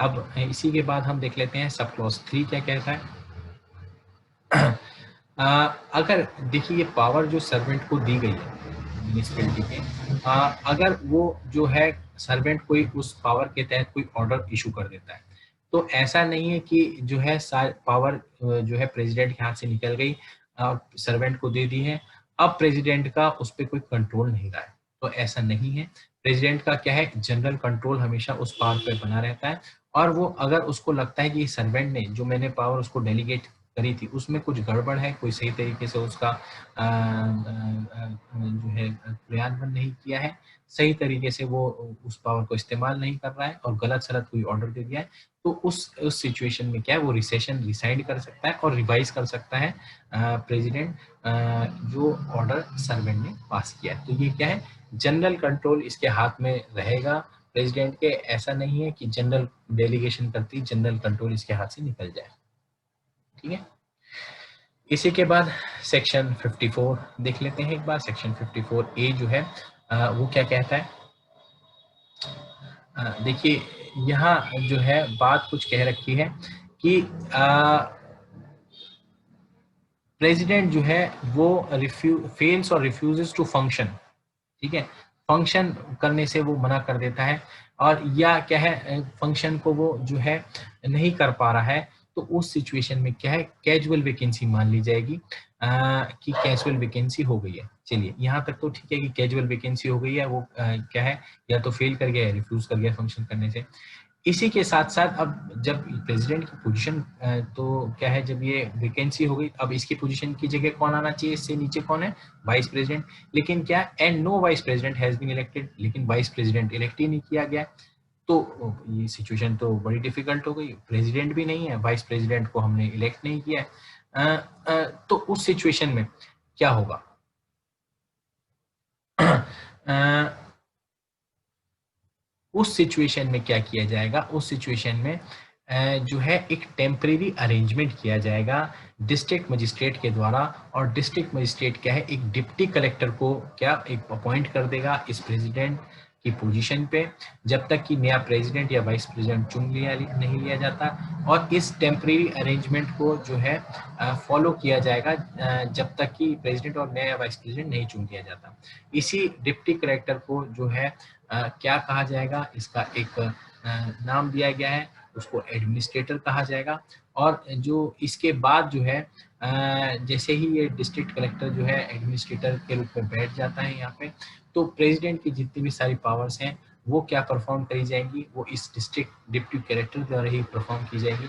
अब इसी के बाद हम देख लेते हैं सब क्लॉज 3 क्या कहता है। अगर देखिए ये पावर जो सर्वेंट को दी गई है म्युनिसिपैलिटी के, अगर वो जो है सर्वेंट कोई उस पावर के तहत कोई ऑर्डर इशू कर देता है तो ऐसा नहीं है कि जो है पावर जो है प्रेसिडेंट के हाथ से निकल गई, सर्वेंट को दे दी है, अब प्रेसिडेंट का उस पर कोई कंट्रोल नहीं रहा है। तो ऐसा नहीं है, प्रेसिडेंट का क्या है, जनरल कंट्रोल हमेशा उस पावर पे बना रहता है। और वो अगर उसको लगता है कि सर्वेंट ने जो मैंने पावर उसको डेलीगेट करी थी उसमें कुछ गड़बड़ है, कोई सही तरीके से उसका जो है क्रियान्वयन नहीं किया है, सही तरीके से वो उस पावर को इस्तेमाल नहीं कर रहा है और गलत सलत कोई ऑर्डर दे दिया है, तो उस सिचुएशन में क्या है, वो रिसेशन रिसाइड कर सकता है और रिवाइज कर सकता है प्रेसिडेंट जो ऑर्डर सर्वेंट ने पास किया है। तो ये क्या है, जनरल कंट्रोल इसके हाथ में रहेगा प्रेसिडेंट के। ऐसा नहीं है कि जनरल डेलीगेशन करती जनरल कंट्रोल इसके हाथ से निकल जाए, ठीक है। इसी के बाद सेक्शन 54 देख लेते हैं एक बार। सेक्शन 54A जो है वो क्या कहता है, देखिए यहाँ जो है बात कुछ कह रखी है कि प्रेसिडेंट जो है वो फेल्स और रिफ्यूजेस टू फंक्शन, ठीक है, फंक्शन करने से वो मना कर देता है और या क्या है फंक्शन को वो जो है नहीं कर पा रहा है, तो उस सिचुएशन में क्या है, कैजुअल वैकेंसी मान ली जाएगी कि कैजुअल वैकेंसी हो गई है। चलिए यहाँ तक तो ठीक है कि कैजुअल वैकेंसी हो गई है, वो क्या है या तो फेल कर गया है, रिफ्यूज कर गया फंक्शन करने से। इसी के साथ साथ अब जब प्रेसिडेंट की पोजीशन तो क्या है, जब ये वैकेंसी हो गई अब इसकी पोजीशन की जगह कौन आना चाहिए, इससे नीचे कौन है, वाइस प्रेसिडेंट। लेकिन क्या, and no vice president has been elected, लेकिन वाइस प्रेसिडेंट इलेक्ट ही नहीं किया गया। तो ये सिचुएशन तो बड़ी डिफिकल्ट हो गई, प्रेसिडेंट भी नहीं है, वाइस प्रेसिडेंट को हमने इलेक्ट नहीं किया है। तो उस सिचुएशन में क्या होगा, उस सिचुएशन में क्या किया जाएगा, उस सिचुएशन में जो है एक टेम्परेरी अरेंजमेंट किया जाएगा डिस्ट्रिक्ट मजिस्ट्रेट के द्वारा, और डिस्ट्रिक्ट मजिस्ट्रेट क्या है, एक डिप्टी कलेक्टर को क्या एक अपॉइंट कर देगा इस प्रेसिडेंट की पोजीशन पे, जब तक कि नया प्रेसिडेंट या वाइस प्रेसिडेंट चुन नहीं लिया जाता। और इस टेम्परेरी अरेंजमेंट को जो है फॉलो किया जाएगा जब तक कि प्रेसिडेंट और नया वाइस प्रेसिडेंट नहीं चुन लिया जाता। इसी डिप्टी कलेक्टर को जो है क्या कहा जाएगा, इसका एक नाम दिया गया है, उसको एडमिनिस्ट्रेटर कहा जाएगा। और जो इसके बाद जो है जैसे ही ये डिस्ट्रिक्ट कलेक्टर जो है एडमिनिस्ट्रेटर के रूप में बैठ जाता है यहाँ पे, तो प्रेसिडेंट की जितनी भी सारी पावर्स हैं वो क्या परफॉर्म करी जाएंगी, वो इस डिस्ट्रिक्ट डिप्टी कलेक्टर द्वारा ही परफॉर्म की जाएगी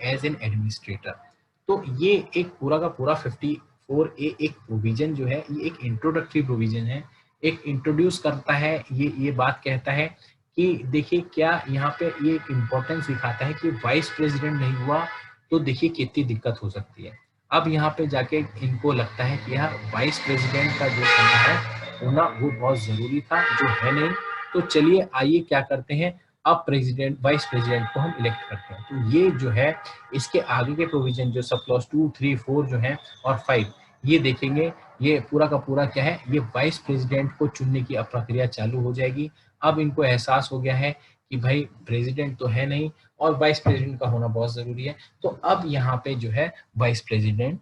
एज एन एडमिनिस्ट्रेटर। तो ये एक पूरा का पूरा 54A एक प्रोविजन जो है, ये एक इंट्रोडक्टरी प्रोविजन है, एक इंट्रोड्यूस करता है, ये बात कहता है कि देखिए क्या यहाँ पे ये एक इम्पोर्टेंस दिखाता है कि वाइस प्रेसिडेंट नहीं हुआ तो देखिए कितनी दिक्कत हो सकती है। अब यहाँ पे जाके इनको लगता है कि यार वाइस प्रेसिडेंट का जो होना वो बहुत जरूरी था, जो है नहीं, तो चलिए आइए क्या करते हैं, अब प्रेसिडेंट वाइस प्रेसिडेंट को हम इलेक्ट करते हैं। तो ये जो है इसके आगे के प्रोविजन जो सब क्लॉज 2, 3, 4 जो है और 5 ये देखेंगे, ये पूरा का पूरा क्या है, ये वाइस प्रेसिडेंट को चुनने की अब प्रक्रिया चालू हो जाएगी। अब इनको एहसास हो गया है कि भाई प्रेसिडेंट तो है नहीं और वाइस प्रेसिडेंट का होना बहुत जरूरी है, तो अब यहाँ पे जो है वाइस प्रेसिडेंट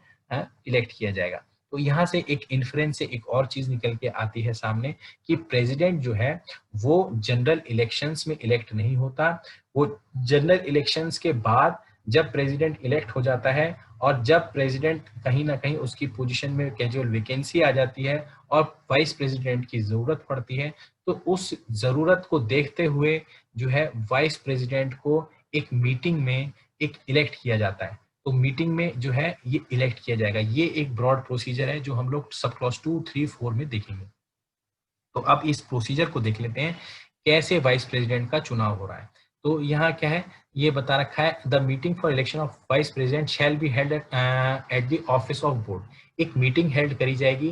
इलेक्ट किया जाएगा। तो यहाँ से एक इन्फ्रेंस से एक और चीज निकल के आती है सामने कि प्रेसिडेंट जो है वो जनरल इलेक्शंस में इलेक्ट नहीं होता, वो जनरल इलेक्शंस के बाद जब प्रेसिडेंट इलेक्ट हो जाता है और जब प्रेसिडेंट कहीं ना कहीं उसकी पोजीशन में कैजुअल वैकेंसी आ जाती है और वाइस प्रेसिडेंट की जरूरत पड़ती है, तो उस जरूरत को देखते हुए जो है वाइस प्रेसिडेंट को एक मीटिंग में एक इलेक्ट किया जाता है। तो मीटिंग में जो है ये इलेक्ट किया जाएगा। ये एक ब्रॉड प्रोसीजर है जो हम लोग सब क्लॉज 2, 3, 4 में देखेंगे। तो अब इस प्रोसीजर को देख लेते हैं कैसे वाइस प्रेसिडेंट का चुनाव हो रहा है। तो यहाँ क्या है, ये बता रखा है, the meeting for election of vice president shall be held at the office of board. एक मीटिंग हेल्ड करी जाएगी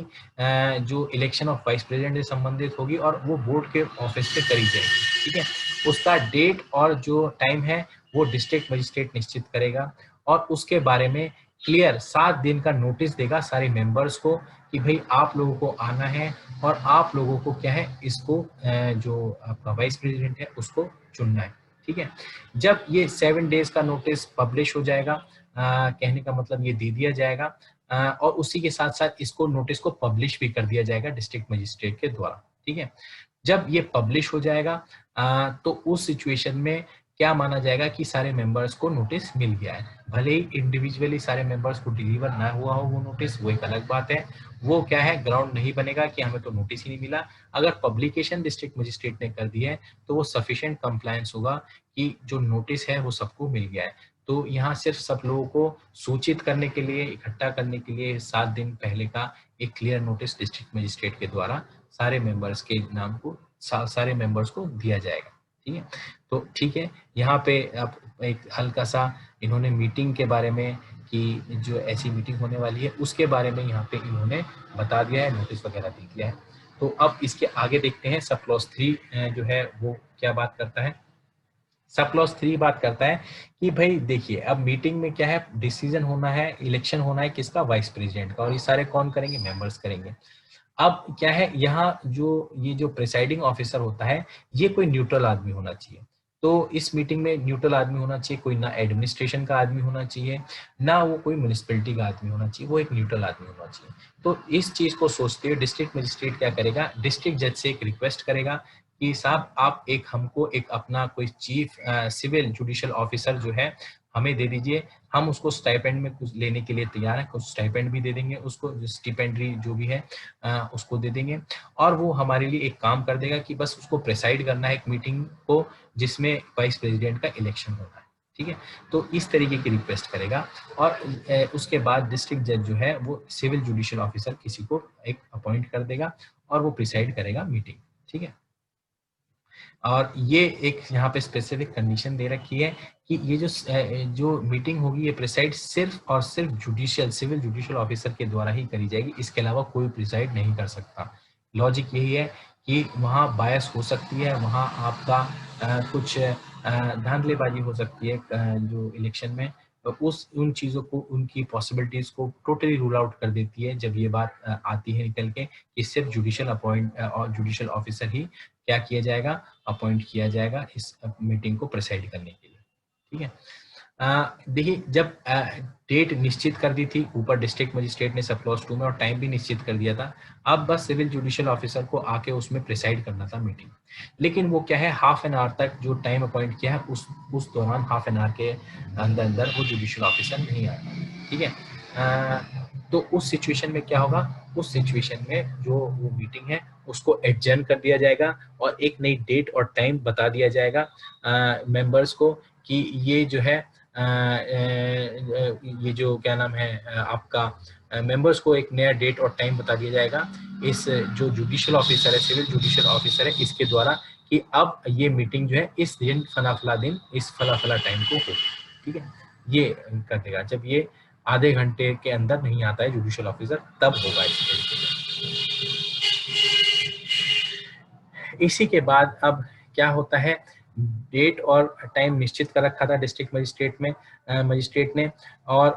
जो इलेक्शन ऑफ वाइस प्रेसिडेंट से संबंधित होगी और वो बोर्ड के ऑफिस से करी जाएगी। ठीक है, उसका डेट और जो टाइम है वो डिस्ट्रिक्ट मजिस्ट्रेट निश्चित करेगा और उसके बारे में क्लियर 7 दिन का नोटिस देगा सारे मेंबर्स को कि भाई आप लोगों को आना है और आप लोगों को क्या है, इसको जो आपका वाइस प्रेसिडेंट है उसको चुनना है। ठीक है, जब ये 7 डेज का नोटिस पब्लिश हो जाएगा, कहने का मतलब ये दे दिया जाएगा और उसी के साथ साथ इसको नोटिस को पब्लिश भी कर दिया जाएगा डिस्ट्रिक्ट मजिस्ट्रेट के द्वारा। ठीक है, जब ये पब्लिश हो जाएगा तो उस सिचुएशन में क्या माना जाएगा कि सारे मेंबर्स को नोटिस मिल गया है। भले ही इंडिविजुअली सारे मेंबर्स को डिलीवर ना हुआ हो वो नोटिस, वो एक अलग बात है, वो क्या है ग्राउंड नहीं बनेगा कि हमें तो नोटिस ही नहीं मिला। अगर पब्लिकेशन डिस्ट्रिक्ट मजिस्ट्रेट ने कर दी है तो वो सफिशिएंट कंप्लायंस होगा कि जो नोटिस है वो सबको मिल गया है। तो यहाँ सिर्फ सब लोगों को सूचित करने के लिए, इकट्ठा करने के लिए 7 दिन पहले का एक क्लियर नोटिस डिस्ट्रिक्ट मजिस्ट्रेट के द्वारा सारे मेंबर्स के नाम को सारे मेंबर्स को दिया जाएगा। ठीक है, तो ठीक है, यहाँ पे अब एक हल्का सा इन्होंने मीटिंग के बारे में कि जो ऐसी मीटिंग होने वाली है उसके बारे में यहाँ पे इन्होंने बता दिया है, नोटिस वगैरह दे दिया है। तो अब इसके आगे देखते हैं सब क्लॉज 3 जो है वो क्या बात करता है। सब क्लॉज 3 बात करता है कि भाई देखिए अब मीटिंग में क्या है, डिसीजन होना है, इलेक्शन होना है किसका, वाइस प्रेसिडेंट का, और ये सारे कौन करेंगे, मेंबर्स करेंगे। अब क्या है, यहाँ जो ये जो प्रिसाइडिंग ऑफिसर होता है ये कोई न्यूट्रल आदमी होना चाहिए। तो इस मीटिंग में न्यूट्रल आदमी होना चाहिए, कोई ना एडमिनिस्ट्रेशन का आदमी होना चाहिए ना वो कोई म्यूनिसिपैलिटी का आदमी होना चाहिए, वो एक न्यूट्रल आदमी होना चाहिए। तो इस चीज को सोचते हुए डिस्ट्रिक्ट मजिस्ट्रेट क्या करेगा, डिस्ट्रिक्ट जज से एक रिक्वेस्ट करेगा कि साहब आप एक हमको एक अपना कोई चीफ सिविल जुडिशियल ऑफिसर जो है हमें दे दीजिए, हम उसको स्टाइपेंड में कुछ लेने के लिए तैयार हैं, कुछ स्टाइपेंड भी दे देंगे उसको, स्टिपेंडरी जो भी है उसको दे देंगे और वो हमारे लिए एक काम कर देगा कि बस उसको प्रेसाइड करना है एक मीटिंग को जिसमें वाइस प्रेसिडेंट का इलेक्शन होना है। ठीक है, तो इस तरीके की रिक्वेस्ट करेगा और उसके बाद डिस्ट्रिक्ट जज जो है वो सिविल जुडिशियल ऑफिसर किसी को एक अपॉइंट कर देगा और वो प्रिसाइड करेगा मीटिंग। ठीक है, और ये एक यहाँ पे स्पेसिफिक कंडीशन दे रखी है कि ये जो मीटिंग होगी ये प्रिसाइड सिर्फ और सिर्फ जुडिशियल सिविल जुडिशियल ऑफिसर के द्वारा ही करी जाएगी, इसके अलावा कोई प्रिसाइड नहीं कर सकता। लॉजिक यही है कि वहाँ बायस हो सकती है, वहाँ आपका कुछ धांधलेबाजी हो सकती है जो इलेक्शन में उस उन चीज़ों को, उनकी पॉसिबिलिटीज़ को टोटली रूल आउट कर देती है जब ये बात आती है निकल के कि सिर्फ जुडिशियल ऑफिसर ही क्या किया जाएगा, अपॉइंट किया जाएगा इस मीटिंग को प्रिसाइड करने के लिए। ठीक है। देखिए जब डेट निश्चित कर दी थी ऊपर डिस्ट्रिक्ट मजिस्ट्रेट ने सब क्लॉज 2 में और टाइम भी निश्चित कर दिया था, अब बस सिविल जुडिशियल ऑफिसर को आके उसमें प्रिसाइड करना था मीटिंग। लेकिन वो क्या है, हाफ एन आवर तक जो टाइम अपॉइंट किया है उस दौरान हाफ एन आवर के अंदर अंदर वो जुडिशियल ऑफिसर नहीं आया। ठीक है। तो उस सिचुएशन में क्या होगा, उस सिचुएशन में जो वो मीटिंग है उसको एडजर्न कर दिया जाएगा और एक नई डेट और टाइम बता दिया जाएगा मेंबर्स को कि ये जो है ये जो क्या नाम है आपका मेंबर्स को एक नया डेट और टाइम बता दिया जाएगा इस जो जुडिशियल ऑफिसर है, सिविल जुडिशियल ऑफिसर है, इसके द्वारा कि अब ये मीटिंग जो है इस दिन फला फला दिन इस फला फला टाइम को हो। ठीक है, ये कर देगा। जब ये आधे घंटे के अंदर नहीं आता है जुडिशियल ऑफिसर तब होगा इस तरीके से। इसी के बाद अब क्या होता है, डेट और टाइम निश्चित कर रखा था डिस्ट्रिक्ट मजिस्ट्रेट ने और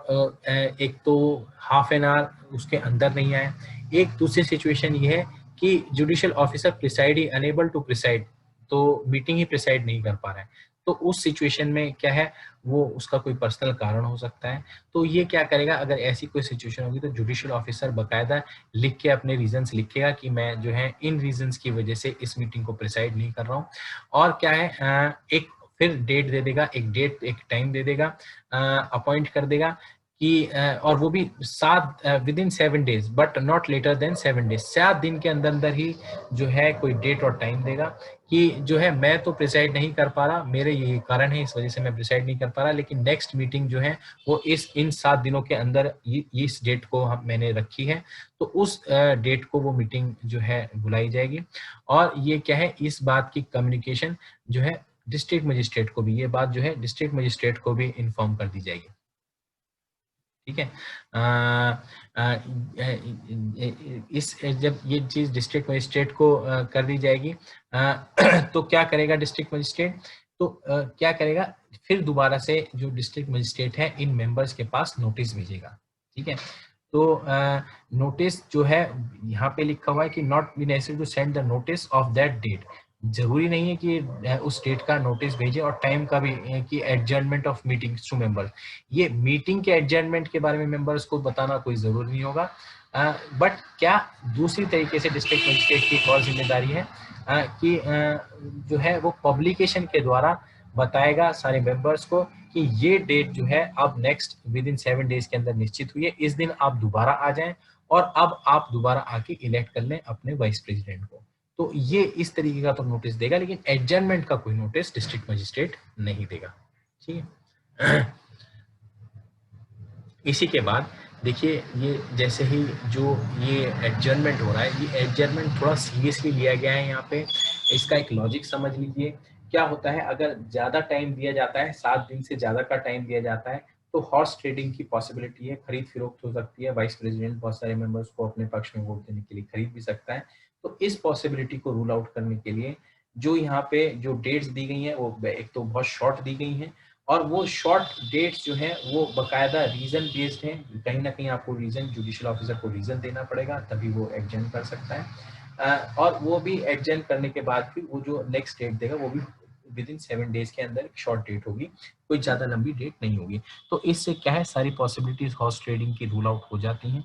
एक तो हाफ एन आवर उसके अंदर नहीं आए। एक दूसरी सिचुएशन ये है कि जुडिशियल ऑफिसर प्रिसाइड ही अनेबल टू प्रिसाइड, तो मीटिंग ही प्रिसाइड नहीं कर पा रहा है। तो उस सिचुएशन में क्या है, वो उसका कोई पर्सनल कारण हो सकता है। तो ये क्या करेगा, अगर ऐसी कोई सिचुएशन होगी तो जुडिशियल ऑफिसर बकायदा लिख के अपने रीजंस लिखेगा कि मैं जो है इन रीजंस की वजह से इस मीटिंग को प्रिसाइड नहीं कर रहा हूँ। और क्या है, एक फिर डेट दे देगा, एक टाइम दे देगा, अपॉइंट कर देगा कि और वो भी 7 within 7 days but not later than 7 days, 7 दिन के अंदर अंदर ही जो है कोई डेट और टाइम देगा कि जो है मैं तो प्रिसाइड नहीं कर पा रहा, मेरे ये कारण है, इस वजह से मैं प्रिसाइड नहीं कर पा रहा, लेकिन नेक्स्ट मीटिंग जो है वो इन 7 दिनों के अंदर इस डेट को मैंने रखी है, तो उस डेट को वो मीटिंग जो है बुलाई जाएगी। और ये क्या है, इस बात की कम्युनिकेशन जो है डिस्ट्रिक्ट मजिस्ट्रेट को भी, ये बात जो है डिस्ट्रिक्ट मजिस्ट्रेट को भी इन्फॉर्म कर दी जाएगी। ठीक है। इस जब ये चीज डिस्ट्रिक्ट मजिस्ट्रेट को कर दी जाएगी तो क्या करेगा डिस्ट्रिक्ट मजिस्ट्रेट, तो क्या करेगा, फिर दोबारा से जो डिस्ट्रिक्ट मजिस्ट्रेट है इन मेंबर्स के पास नोटिस भेजेगा। ठीक है। तो नोटिस जो है यहाँ पे लिखा हुआ है कि not be necessary to send the notice of that date, जरूरी नहीं है कि उस डेट का नोटिस भेजे और टाइम का भी कि adjournment of meetings to members, ये मीटिंग के एडजर्नमेंट के बारे में मेंबर्स को बताना कोई जरूरी नहीं होगा। बट क्या दूसरी तरीके से डिस्ट्रिक्ट मजिस्ट्रेट की एक और जिम्मेदारी है कि जो है वो पब्लिकेशन के द्वारा बताएगा सारे मेंबर्स को कि ये डेट जो है अब नेक्स्ट विद इन 7 डेज के अंदर निश्चित हुई है, इस दिन आप दोबारा आ जाएं और अब आप दोबारा आके इलेक्ट कर लें अपने वाइस प्रेसिडेंट को। तो ये इस तरीके का तो नोटिस देगा, लेकिन एडजर्नमेंट का कोई नोटिस डिस्ट्रिक्ट मजिस्ट्रेट नहीं देगा। ठीक है। इसी के बाद देखिए, ये जैसे ही जो ये एडजर्नमेंट हो रहा है, ये एडजर्नमेंट थोड़ा सीरियसली लिया गया है यहाँ पे। इसका एक लॉजिक समझ लीजिए। क्या होता है, अगर ज्यादा टाइम दिया जाता है, 7 दिन से ज्यादा का टाइम दिया जाता है, तो हॉर्स ट्रेडिंग की पॉसिबिलिटी है, खरीद फरोख्त हो सकती है। वाइस प्रेसिडेंट बहुत सारे मेंबर्स को अपने पक्ष में वोट देने के लिए खरीद भी सकता है। तो इस पॉसिबिलिटी को रूल आउट करने के लिए जो यहाँ पे जो डेट्स दी गई हैं वो एक तो बहुत शॉर्ट दी गई हैं, और वो शॉर्ट डेट्स जो है वो बकायदा रीजन बेस्ड हैं। कहीं ना कहीं आपको रीजन, जुडिशियल ऑफिसर को रीजन देना पड़ेगा तभी वो एडजर्न कर सकता है। और वो भी एडजर्न करने के बाद भी वो जो नेक्स्ट डेट देगा वो भी विद इन 7 डेज के अंदर शॉर्ट डेट होगी, कोई ज्यादा लंबी डेट नहीं होगी। तो इससे क्या है, सारी पॉसिबिलिटीज हॉर्स ट्रेडिंग की रूल आउट हो जाती हैं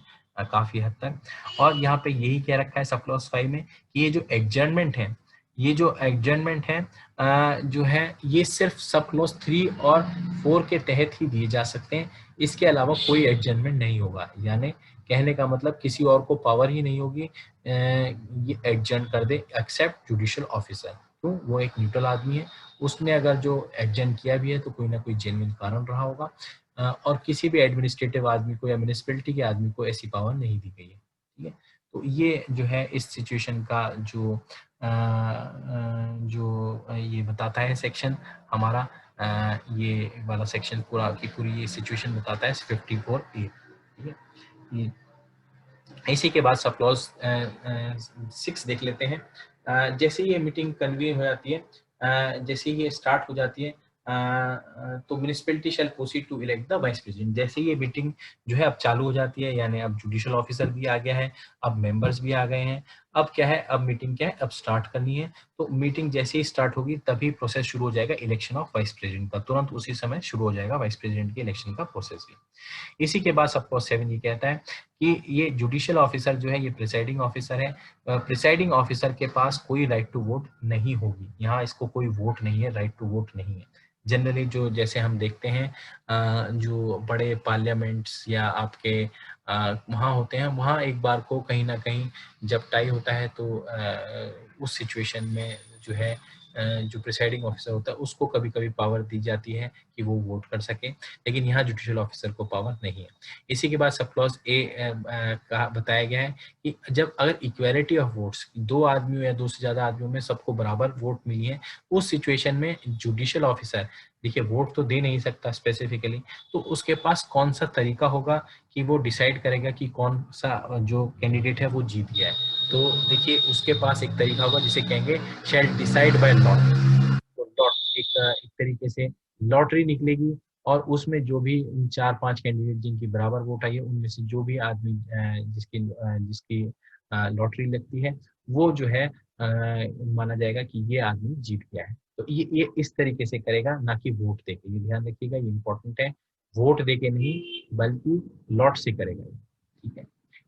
काफी हद तक। और यहाँ पे यही कह रखा है सब क्लॉज 5 में कि ये जो एडजर्नमेंट है, ये जो एडजर्नमेंट है जो है ये सिर्फ सब क्लॉज 3 और 4 के तहत ही दिए जा सकते हैं, इसके अलावा कोई एडजर्नमेंट नहीं होगा। यानी कहने का मतलब किसी और को पावर ही नहीं होगी ये एडजर्न कर दे एक्सेप्ट जुडिशियल ऑफिसर। तो वो एक न्यूट्रल आदमी है, उसने अगर जो एडजर्न किया भी है तो कोई ना कोई जेन्युइन कारण रहा होगा। और किसी भी एडमिनिस्ट्रेटिव आदमी को या म्यूनिसिपैलिटी के आदमी को ऐसी पावर नहीं दी गई है। ठीक है। तो ये जो है इस सिचुएशन का जो ये बताता है सेक्शन हमारा, ये वाला सेक्शन पूरा की पूरी ये सिचुएशन बताता है 54A। ठीक है। ये इसी के बाद सब क्लॉज 6 देख लेते हैं। जैसे ये मीटिंग कन्वीन हो जाती है जैसे ये स्टार्ट हो जाती है तो municipality shall proceed to elect the vice president. जैसे ये मीटिंग जो है अब चालू हो जाती है, यानी अब जुडिशियल ऑफिसर भी आ गया है, अब मेंबर्स भी आ गए हैं, अब क्या है, अब मीटिंग क्या है, अब स्टार्ट करनी है। तो मीटिंग जैसे ही स्टार्ट होगी तभी प्रोसेस शुरू हो जाएगा इलेक्शन ऑफ वाइस प्रेसिडेंट का, तुरंत उसी समय शुरू हो जाएगा वाइस प्रेसिडेंट के इलेक्शन का प्रोसेस भी। इसी के बाद सब क्लॉज 7 ये कहता है कि ये जुडिशियल ऑफिसर जो है ये प्रिसाइडिंग ऑफिसर है, प्रिसाइडिंग ऑफिसर के पास कोई राइट टू वोट नहीं होगी, यहाँ इसको कोई वोट नहीं है, राइट टू वोट नहीं है। जनरली जो जैसे हम देखते हैं जो बड़े पार्लियामेंट्स या आपके वहाँ होते हैं, वहाँ एक बार को कहीं ना कहीं जब टाई होता है तो उस सिचुएशन में जो है जो प्रिसाइडिंग ऑफिसर होता है उसको कभी कभी पावर दी जाती है कि वो वोट कर सके, लेकिन यहाँ जुडिशियल ऑफिसर को पावर नहीं है। इसी के बाद सब क्लॉज ए कहा बताया गया है कि जब अगर इक्वालिटी ऑफ वोट्स, दो आदमियों या दो से ज्यादा आदमियों में सबको बराबर वोट मिली है, उस सिचुएशन में जुडिशियल ऑफिसर, देखिए वोट तो दे नहीं सकता स्पेसिफिकली, तो उसके पास कौन सा तरीका होगा कि वो डिसाइड करेगा कि कौन सा जो कैंडिडेट है वो जीत गया है। तो देखिए उसके पास एक तरीका होगा जिसे कहेंगे शैल डिसाइड बाय लॉट। तो लॉट एक तरीके से लॉटरी निकलेगी और उसमें जो भी 4-5 कैंडिडेट जिनकी बराबर वोट आई है उनमें से जो भी आदमी जिसकी लॉटरी लगती है वो जो है माना जाएगा कि ये आदमी जीत गया है। तो ये इस तरीके से करेगा, ना कि वोट देके, ये ध्यान रखिएगा, ये इंपॉर्टेंट है, वोट देके नहीं बल्कि लॉट से करेगा। ठीक है।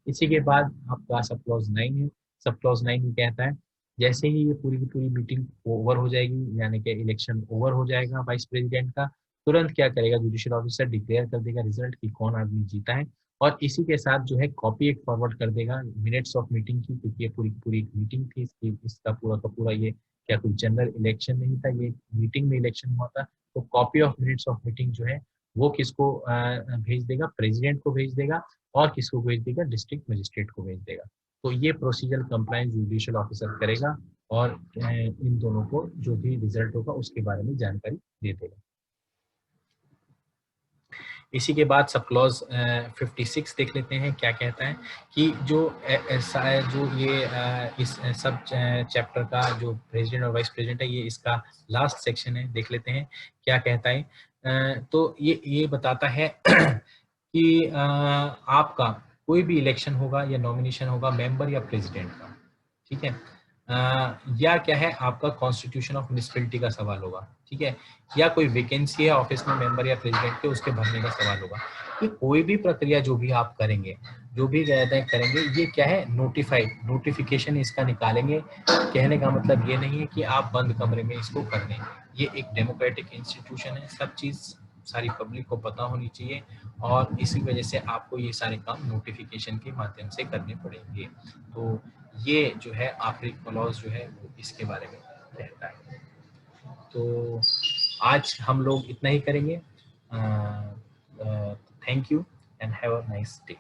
इसी के बाद आपका सब क्लॉज 9 है। सब क्लॉज 9 ये कहता है जैसे ही ये पूरी की पूरी मीटिंग ओवर हो जाएगी, यानी कि इलेक्शन ओवर हो जाएगा वाइस प्रेसिडेंट का, तुरंत क्या करेगा जुडिशियल ऑफिसर डिक्लेयर कर देगा रिजल्ट कि कौन आदमी जीता है, और इसी के साथ जो है कॉपी एक फॉरवर्ड कर देगा मिनट्स ऑफ मीटिंग की, क्योंकि ये पूरी की पूरी मीटिंग थी, इसका पूरा का पूरा ये क्या कोई जनरल इलेक्शन नहीं था, ये मीटिंग में इलेक्शन हुआ था। तो copy of minutes of meeting जो है वो किसको भेज देगा, प्रेसिडेंट को भेज देगा, और किसको भेज देगा, डिस्ट्रिक्ट मजिस्ट्रेट को भेज देगा। तो ये प्रोसीजर कंप्लायंस जुडिशियल ऑफिसर करेगा और इन दोनों को जो भी रिजल्ट होगा उसके बारे में जानकारी दे देगा। इसी के बाद सब क्लॉज 56 देख लेते हैं क्या कहता है कि जो जो ये इस सब चैप्टर का जो प्रेसिडेंट और वाइस प्रेसिडेंट है, ये इसका लास्ट सेक्शन है, देख लेते हैं क्या कहता है। तो ये बताता है कि आपका कोई भी इलेक्शन होगा या नॉमिनेशन होगा मेंबर या प्रेसिडेंट का, ठीक है, या क्या है आपका कॉन्स्टिट्यूशन ऑफ म्युनिसिपैलिटी का सवाल होगा, ठीक है, या कोई वैकेंसी है ऑफिस में मेंबर या प्रेसिडेंट के, उसके भरने का सवाल होगा। ये कोई भी प्रक्रिया जो भी आप करेंगे, जो भी करेंगे, ये क्या है, नोटिफाइड नोटिफिकेशन इसका निकालेंगे। कहने का मतलब ये नहीं है कि आप बंद कमरे में इसको कर लें, ये एक डेमोक्रेटिक इंस्टीट्यूशन है, सब चीज सारी पब्लिक को पता होनी चाहिए, और इसी वजह से आपको ये सारे काम नोटिफिकेशन के माध्यम से करने पड़ेंगे। तो ये जो है आखिरी क्लॉज जो है वो इसके बारे में कहता है। तो आज हम लोग इतना ही करेंगे। Thank you and have a nice day.